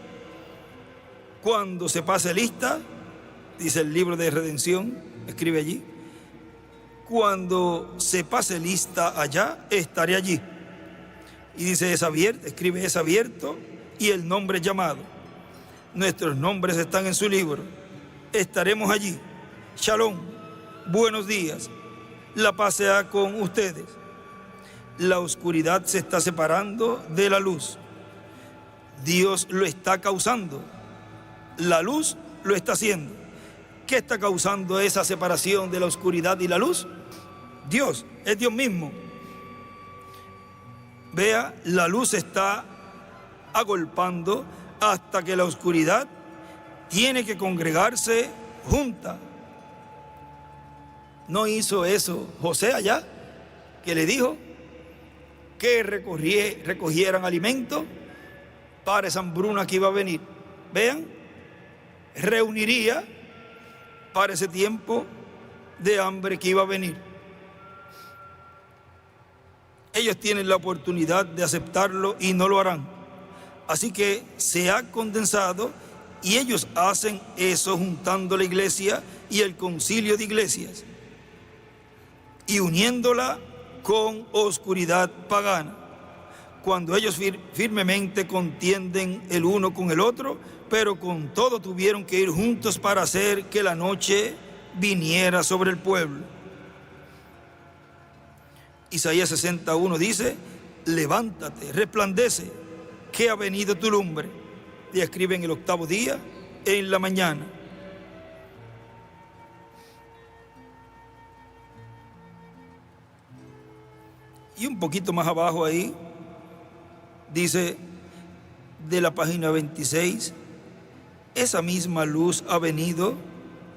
cuando se pase lista, dice el libro de Redención, escribe allí, cuando se pase lista allá, estaré allí. Y dice, es abierto, escribe, es abierto, y el nombre es llamado. Nuestros nombres están en su libro. Estaremos allí. Shalom, buenos días. La paz sea con ustedes. La oscuridad se está separando de la luz. Dios lo está causando. La luz lo está haciendo. ¿Qué está causando esa separación de la oscuridad y la luz? Dios, es Dios mismo. Vea, la luz está agolpando hasta que la oscuridad tiene que congregarse junta. ¿No hizo eso José allá? Que le dijo que recogieran alimento para esa hambruna que iba a venir. Vean, reuniría para ese tiempo de hambre que iba a venir. Ellos tienen la oportunidad de aceptarlo y no lo harán. Así que se ha condensado y ellos hacen eso juntando la iglesia y el concilio de iglesias y uniéndola con oscuridad pagana. Cuando ellos firmemente contienden el uno con el otro, pero con todo tuvieron que ir juntos para hacer que la noche viniera sobre el pueblo. Isaías 61 dice: levántate, resplandece, que ha venido tu lumbre. Y escribe en el 8º día, en la mañana. Y un poquito más abajo ahí, dice de la página 26, esa misma luz ha venido,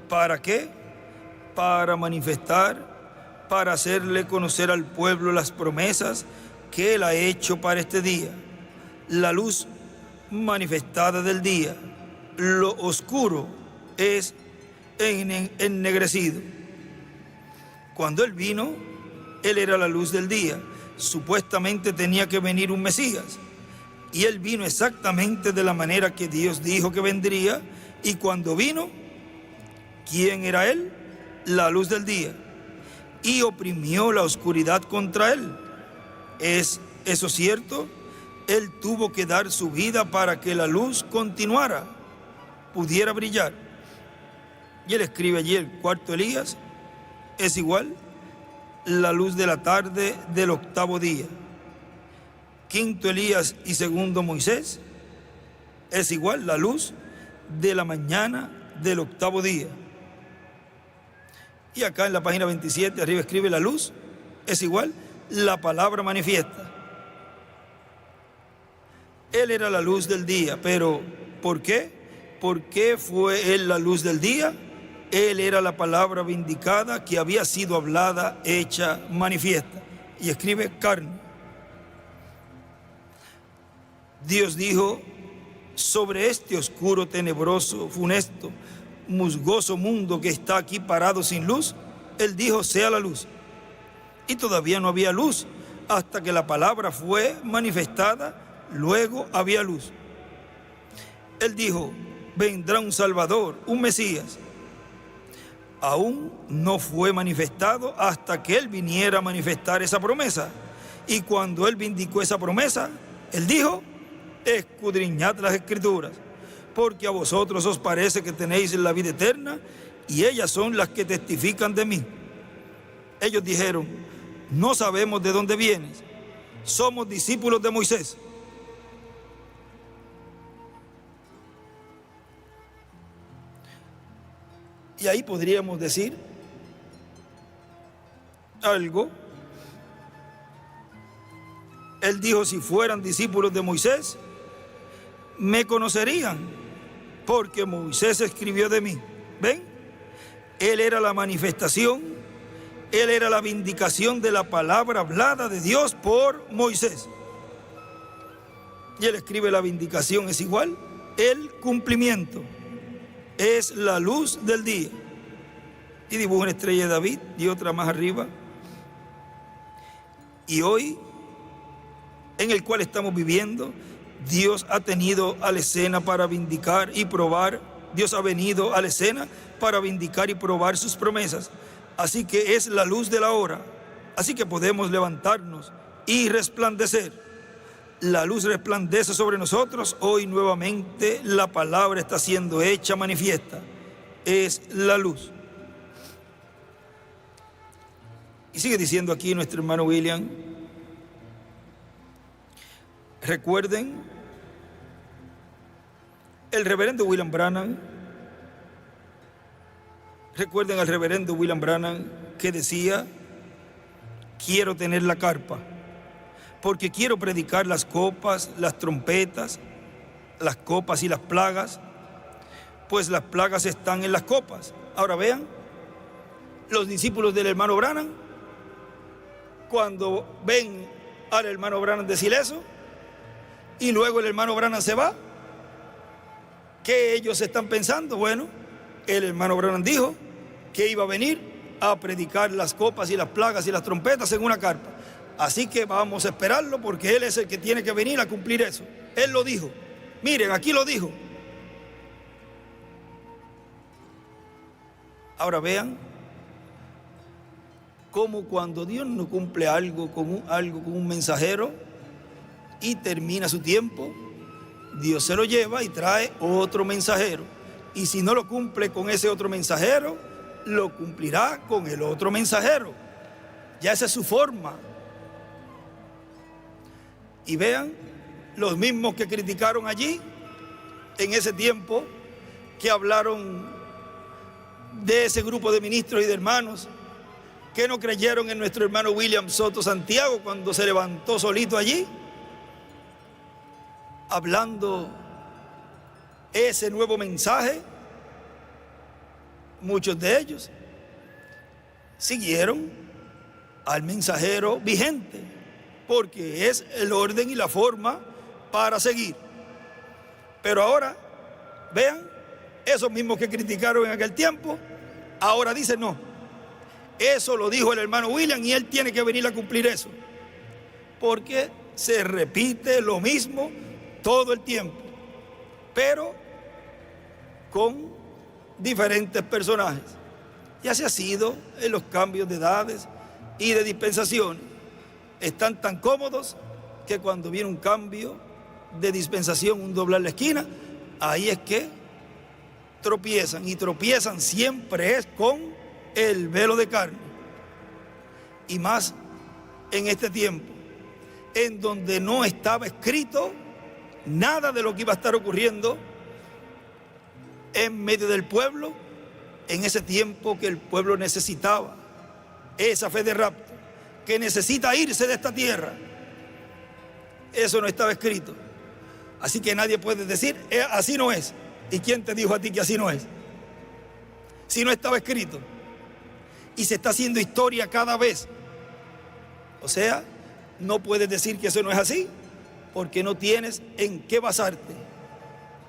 ¿para qué? Para manifestar, para hacerle conocer al pueblo las promesas que Él ha hecho para este día. La luz manifestada del día, lo oscuro es ennegrecido. Cuando Él vino, Él era la luz del día. Supuestamente tenía que venir un Mesías, y Él vino exactamente de la manera que Dios dijo que vendría. Y cuando vino, ¿quién era Él? La luz del día. Y oprimió la oscuridad contra Él. ¿Es eso cierto? Él tuvo que dar su vida para que la luz continuara, pudiera brillar. Y Él escribe allí: el cuarto Elías es igual la luz de la tarde del 8º día. Quinto Elías y segundo Moisés es igual la luz de la mañana del 8º día. Y acá en la página 27 arriba escribe: la luz es igual la palabra manifiesta. Él era la luz del día, pero ¿por qué? ¿Por qué fue Él la luz del día? Él era la palabra vindicada que había sido hablada, hecha, manifiesta. Y escribe: carne. Dios dijo: sobre este oscuro, tenebroso, funesto, musgoso mundo que está aquí parado sin luz, Él dijo: sea la luz. Y todavía no había luz hasta que la palabra fue manifestada. Luego había luz. Él dijo: vendrá un Salvador, un Mesías. Aún no fue manifestado hasta que Él viniera a manifestar esa promesa. Y cuando Él vindicó esa promesa, Él dijo: escudriñad las Escrituras, porque a vosotros os parece que tenéis la vida eterna, y ellas son las que testifican de mí. Ellos dijeron: no sabemos de dónde vienes, somos discípulos de Moisés. Y ahí podríamos decir algo. Él dijo: si fueran discípulos de Moisés, me conocerían, porque Moisés escribió de mí. ¿Ven? Él era la manifestación, Él era la vindicación de la palabra hablada de Dios por Moisés. Y Él escribe: la vindicación es igual el cumplimiento. Es la luz del día. Y dibuja una estrella de David y otra más arriba. Y hoy, en el cual estamos viviendo, Dios ha tenido a la escena para vindicar y probar. Dios ha venido a la escena para vindicar y probar sus promesas. Así que es la luz de la hora. Así que podemos levantarnos y resplandecer. La luz resplandece sobre nosotros. Hoy nuevamente la palabra está siendo hecha manifiesta. Es la luz. Y sigue diciendo aquí nuestro hermano William: recuerden, el reverendo William Branham, recuerden al reverendo William Branham que decía: quiero tener la carpa, porque quiero predicar las copas, las trompetas, las copas y las plagas, pues las plagas están en las copas. Ahora vean, los discípulos del hermano Branham, cuando ven al hermano Branham decir eso, y luego el hermano Branham se va, ¿qué ellos están pensando? Bueno, el hermano Branham dijo que iba a venir a predicar las copas y las plagas y las trompetas en una carpa. Así que vamos a esperarlo, porque Él es el que tiene que venir a cumplir eso. Él lo dijo. Miren, aquí lo dijo. Ahora vean cómo cuando Dios no cumple algo con un mensajero y termina su tiempo, Dios se lo lleva y trae otro mensajero. Y si no lo cumple con ese otro mensajero, lo cumplirá con el otro mensajero. Ya esa es su forma. Y vean, los mismos que criticaron allí, en ese tiempo, que hablaron de ese grupo de ministros y de hermanos, que no creyeron en nuestro hermano William Soto Santiago cuando se levantó solito allí, hablando ese nuevo mensaje. Muchos de ellos siguieron al mensajero vigente, porque es el orden y la forma para seguir. Pero ahora, vean, esos mismos que criticaron en aquel tiempo, ahora dicen no, eso lo dijo el hermano William y él tiene que venir a cumplir eso, porque se repite lo mismo todo el tiempo, pero con diferentes personajes. Y así ha sido en los cambios de edades y de dispensaciones. Están tan cómodos que cuando viene un cambio de dispensación, un doblar la esquina, ahí es que tropiezan, y tropiezan siempre es con el velo de carne. Y más en este tiempo, en donde no estaba escrito nada de lo que iba a estar ocurriendo en medio del pueblo, en ese tiempo que el pueblo necesitaba esa fe de rapto, que necesita irse de esta tierra. Eso no estaba escrito. Así que nadie puede decir, así no es. ¿Y quién te dijo a ti que así no es? Si no estaba escrito. Y se está haciendo historia cada vez. O sea, no puedes decir que eso no es así, porque no tienes en qué basarte.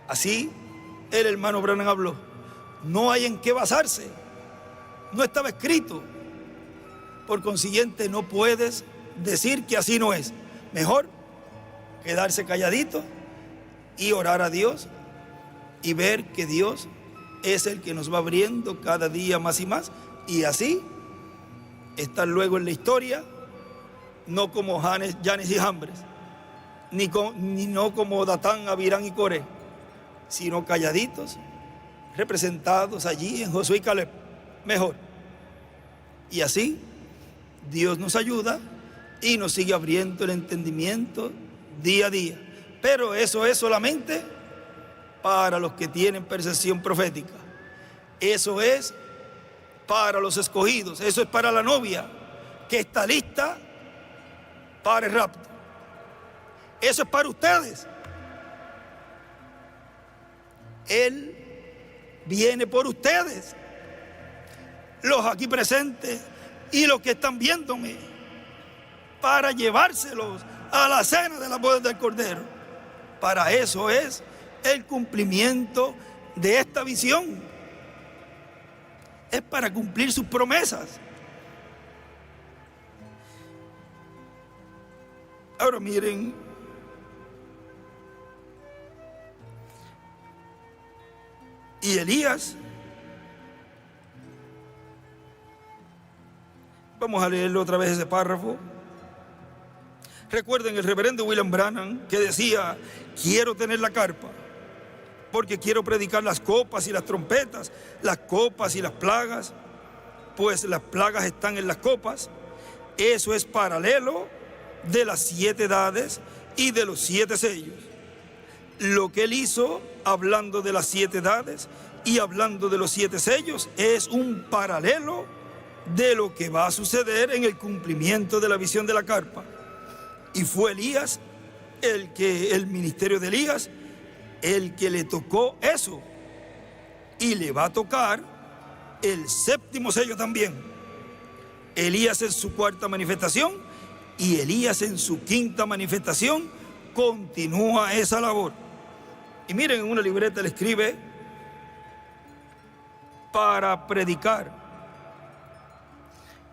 Así el hermano Branham habló. No hay en qué basarse. No estaba escrito. Por consiguiente, no puedes decir que así no es. Mejor quedarse calladito y orar a Dios y ver que Dios es el que nos va abriendo cada día más y más, y así estar luego en la historia, no como Janes y Jambres, ni no como Datán, Abirán y Coré, sino calladitos, representados allí en Josué y Caleb, mejor. Y así Dios nos ayuda y nos sigue abriendo el entendimiento día a día. Pero eso es solamente para los que tienen percepción profética. Eso es para los escogidos. Eso es para la novia que está lista para el rapto. Eso es para ustedes. Él viene por ustedes, los aquí presentes y los que están viéndome, para llevárselos a la cena de las bodas del Cordero. Para eso es el cumplimiento de esta visión. Es para cumplir sus promesas. Ahora miren, y Elías, vamos a leerlo otra vez ese párrafo. Recuerden el reverendo William Branham, que decía: quiero tener la carpa porque quiero predicar las copas y las trompetas, las copas y las plagas, pues las plagas están en las copas. Eso es paralelo de las 7 edades y de los 7 sellos. Lo que él hizo hablando de las 7 edades y hablando de los 7 sellos es un paralelo de lo que va a suceder en el cumplimiento de la visión de la carpa. Y fue Elías el ministerio de Elías, el que le tocó eso. Y le va a tocar el 7º sello también. Elías en su 4ª manifestación y Elías en su 5ª manifestación continúa esa labor. Y miren, en una libreta le escribe: para predicar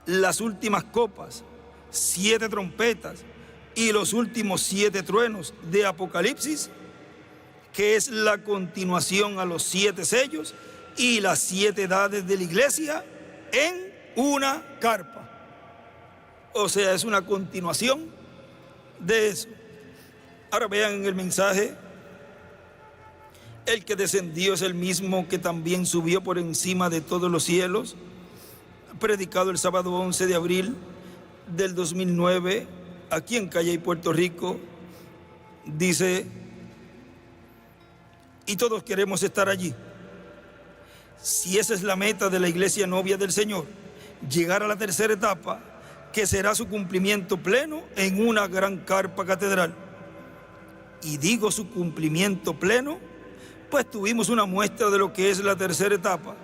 las últimas copas, 7 trompetas y los últimos 7 truenos de Apocalipsis, que es la continuación a los 7 sellos y las 7 edades de la iglesia en una carpa. O sea, es una continuación de eso. Ahora vean en el mensaje: el que descendió es el mismo que también subió por encima de todos los cielos predicado el sábado 11 de abril del 2009 aquí en Calley, Puerto Rico, dice: y todos queremos estar allí. Si esa es la meta de la iglesia novia del Señor, llegar a la tercera etapa, que será su cumplimiento pleno en una gran carpa catedral. Y digo su cumplimiento pleno, pues tuvimos una muestra de lo que es la tercera etapa.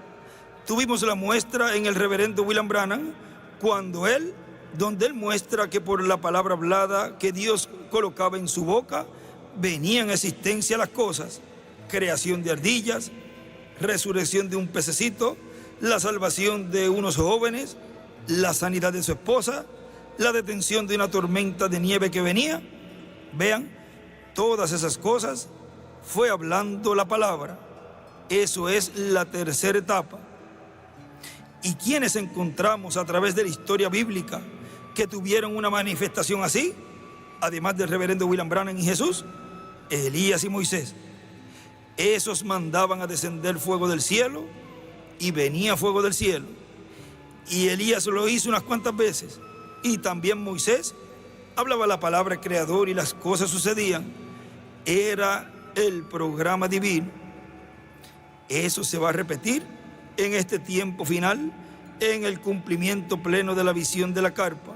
Tuvimos la muestra en el reverendo William Branham, donde él muestra que por la palabra hablada que Dios colocaba en su boca, venían a existencia las cosas: creación de ardillas, resurrección de un pececito, la salvación de unos jóvenes, la sanidad de su esposa, la detención de una tormenta de nieve que venía. Vean, todas esas cosas fue hablando la palabra. Eso es la tercera etapa. ¿Y quiénes encontramos a través de la historia bíblica que tuvieron una manifestación así? Además del reverendo William Branham y Jesús, Elías y Moisés. Esos mandaban a descender fuego del cielo y venía fuego del cielo. Y Elías lo hizo unas cuantas veces. Y también Moisés hablaba la palabra creador y las cosas sucedían. Era el programa divino. Eso se va a repetir en este tiempo final, en el cumplimiento pleno de la visión de la carpa,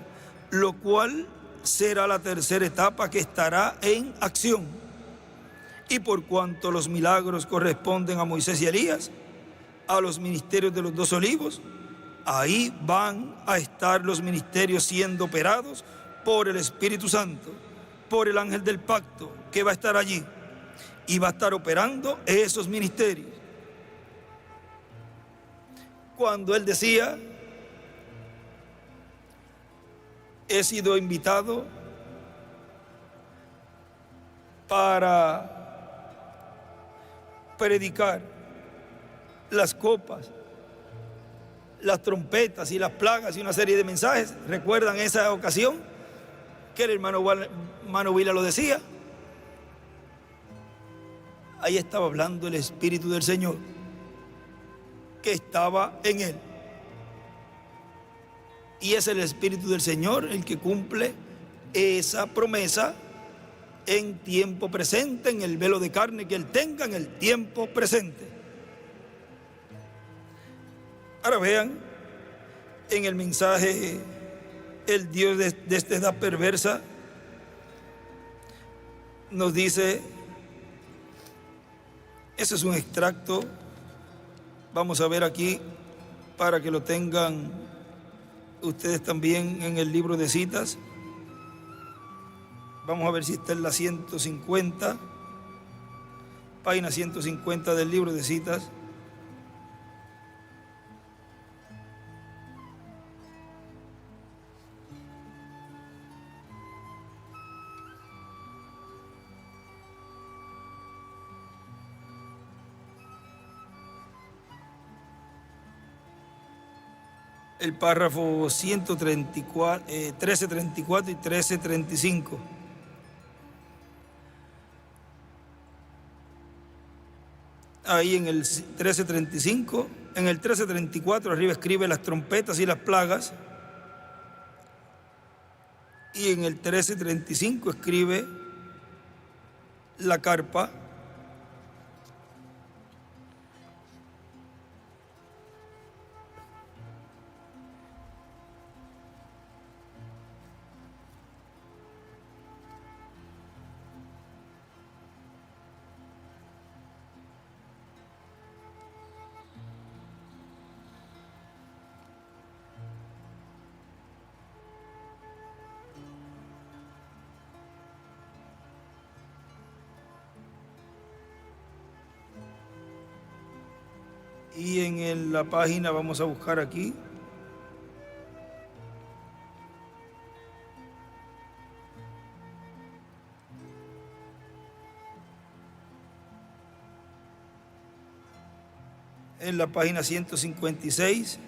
lo cual será la tercera etapa que estará en acción. Y por cuanto los milagros corresponden a Moisés y Elías, a los ministerios de los dos olivos, ahí van a estar los ministerios siendo operados por el Espíritu Santo, por el ángel del pacto que va a estar allí y va a estar operando esos ministerios. Cuando él decía: he sido invitado para predicar las copas, las trompetas y las plagas y una serie de mensajes. ¿Recuerdan esa ocasión que el hermano Vila lo decía? Ahí estaba hablando el Espíritu del Señor, que estaba en él. Y es el Espíritu del Señor el que cumple esa promesa en tiempo presente, en el velo de carne que él tenga en el tiempo presente. Ahora vean, en el mensaje, el Dios de esta edad perversa nos dice, ese es un extracto, vamos a ver aquí para que lo tengan ustedes también en el libro de citas. Vamos a ver si está en la 150, página 150 del libro de citas. El párrafo 134, 1334 y 1335. Ahí en el 1335, en el 1334 arriba escribe las trompetas y las plagas, y en el 1335 escribe la carpa. Y en la página vamos a buscar aquí. En la página 156.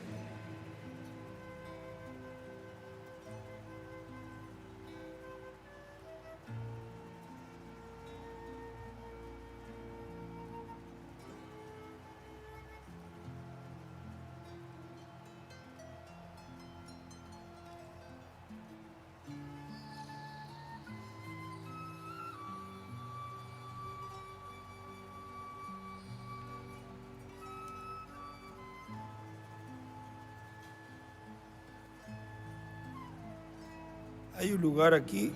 Hay un lugar aquí.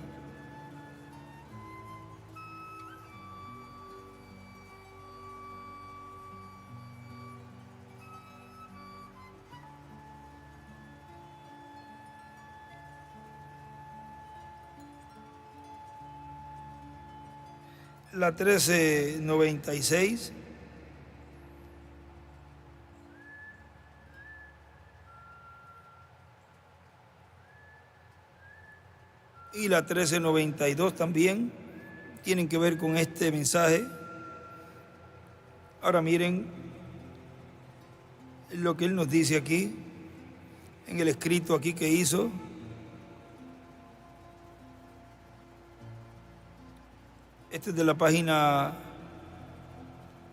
La 1396. Y la 1392 también tienen que ver con este mensaje. Ahora miren lo que él nos dice aquí, en el escrito aquí que hizo. Este es de la página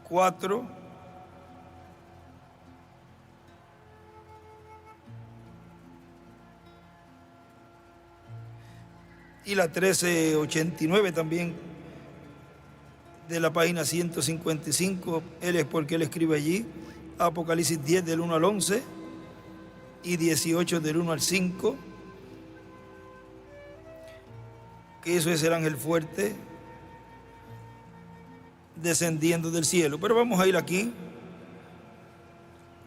4. Y la 1389 también, de la página 155, él es porque él escribe allí, Apocalipsis 10 del 1 al 11 y 18 del 1 al 5, que eso es el ángel fuerte descendiendo del cielo. Pero vamos a ir aquí,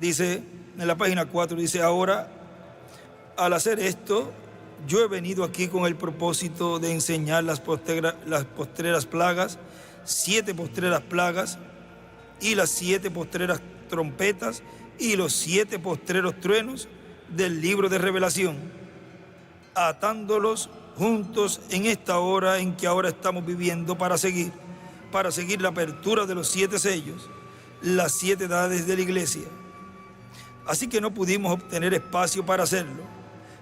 dice, en la página 4, dice, ahora, al hacer esto, yo he venido aquí con el propósito de enseñar las postreras plagas, 7 postreras plagas, y las 7 postreras trompetas, y los 7 postreros truenos del libro de Revelación, atándolos juntos en esta hora en que ahora estamos viviendo para seguir la apertura de los 7 sellos, las 7 edades de la iglesia. Así que no pudimos obtener espacio para hacerlo.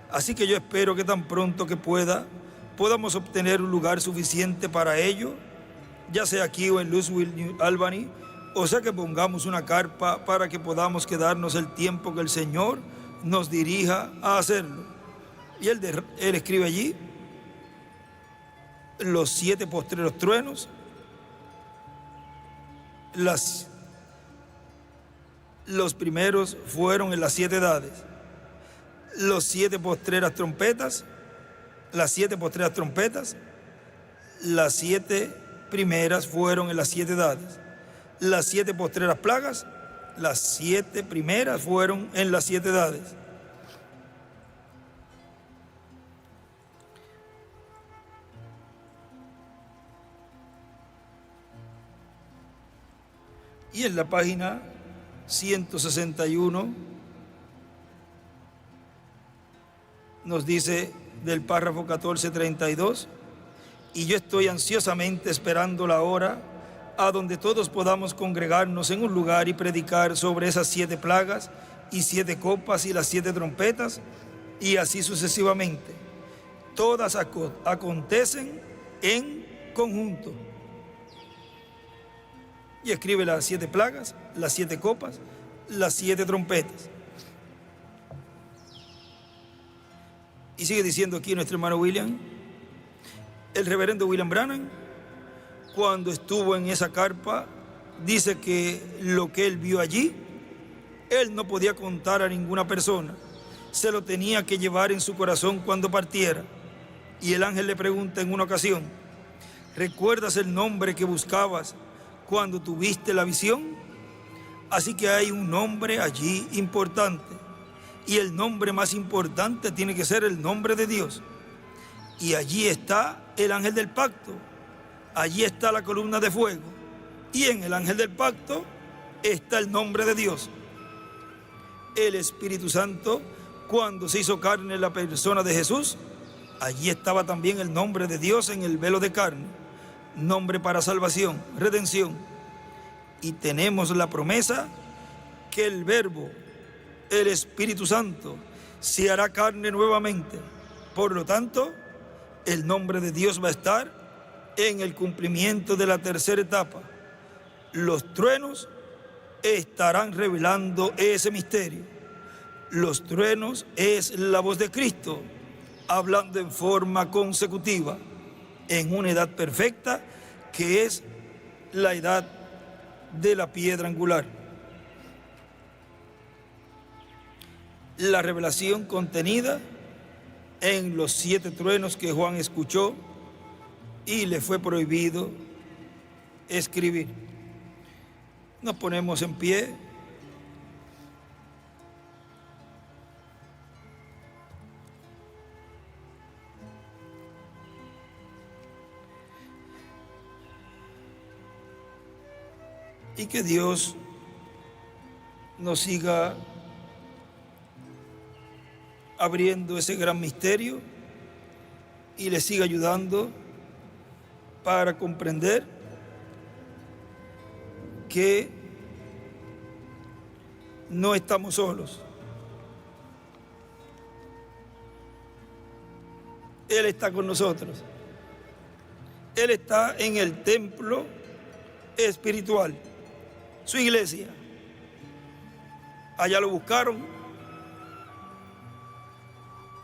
Así que yo espero que tan pronto que podamos obtener un lugar suficiente para ello, ya sea aquí o en Louisville, New Albany, o sea que pongamos una carpa para que podamos quedarnos el tiempo que el Señor nos dirija a hacerlo. Y él escribe allí, los 7 postreros truenos, los primeros fueron en las 7 edades. Los 7 postreras trompetas, las 7 postreras trompetas, las 7 primeras fueron en las 7 edades. Las 7 postreras plagas, las 7 primeras fueron en las 7 edades. Y en la página 161 nos dice del párrafo 1432, y yo estoy ansiosamente esperando la hora a donde todos podamos congregarnos en un lugar y predicar sobre esas 7 plagas y 7 copas y las 7 trompetas, y así sucesivamente. Todas acontecen en conjunto. Y escribe las 7 plagas, las 7 copas, las 7 trompetas. Y sigue diciendo aquí nuestro hermano William, el reverendo William Branham, cuando estuvo en esa carpa, dice que lo que él vio allí, él no podía contar a ninguna persona, se lo tenía que llevar en su corazón cuando partiera. Y el ángel le pregunta en una ocasión, ¿recuerdas el nombre que buscabas cuando tuviste la visión? Así que hay un nombre allí importante. Y el nombre más importante tiene que ser el nombre de Dios. Y allí está el ángel del pacto. Allí está la columna de fuego. Y en el ángel del pacto está el nombre de Dios. El Espíritu Santo, cuando se hizo carne en la persona de Jesús, allí estaba también el nombre de Dios en el velo de carne. Nombre para salvación, redención. Y tenemos la promesa que el Verbo, el Espíritu Santo, se hará carne nuevamente. Por lo tanto, el nombre de Dios va a estar en el cumplimiento de la tercera etapa. Los truenos estarán revelando ese misterio. Los truenos es la voz de Cristo, hablando en forma consecutiva, en una edad perfecta, que es la edad de la piedra angular. La revelación contenida en los 7 truenos que Juan escuchó y le fue prohibido escribir. Nos ponemos en pie. Y que Dios nos siga abriendo ese gran misterio y le siga ayudando para comprender que no estamos solos. Él está con nosotros. Él está en el templo espiritual, su iglesia. Allá lo buscaron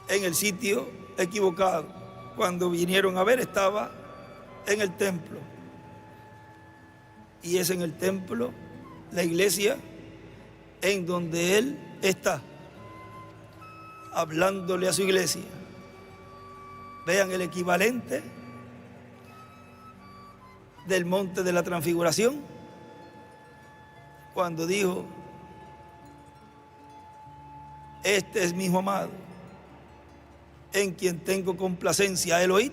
en el sitio equivocado. Cuando vinieron a ver, estaba en el templo. Y es en el templo, la iglesia, en donde Él está, hablándole a su iglesia. Vean el equivalente del monte de la transfiguración, cuando dijo: este es mi hijo amado, en quien tengo complacencia. Él oíd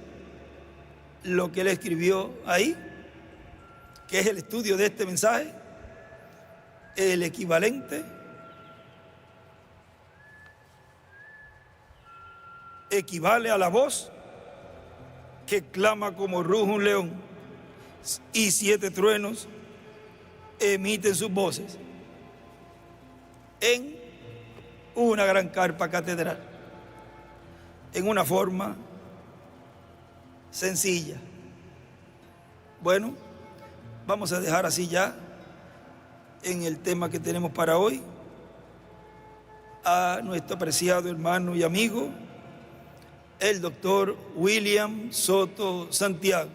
lo que Él escribió ahí, que es el estudio de este mensaje. El equivalente equivale a la voz que clama como ruge un león, y 7 truenos emiten sus voces en una gran carpa catedral, en una forma sencilla. Bueno, vamos a dejar así ya en el tema que tenemos para hoy a nuestro apreciado hermano y amigo, el doctor William Soto Santiago.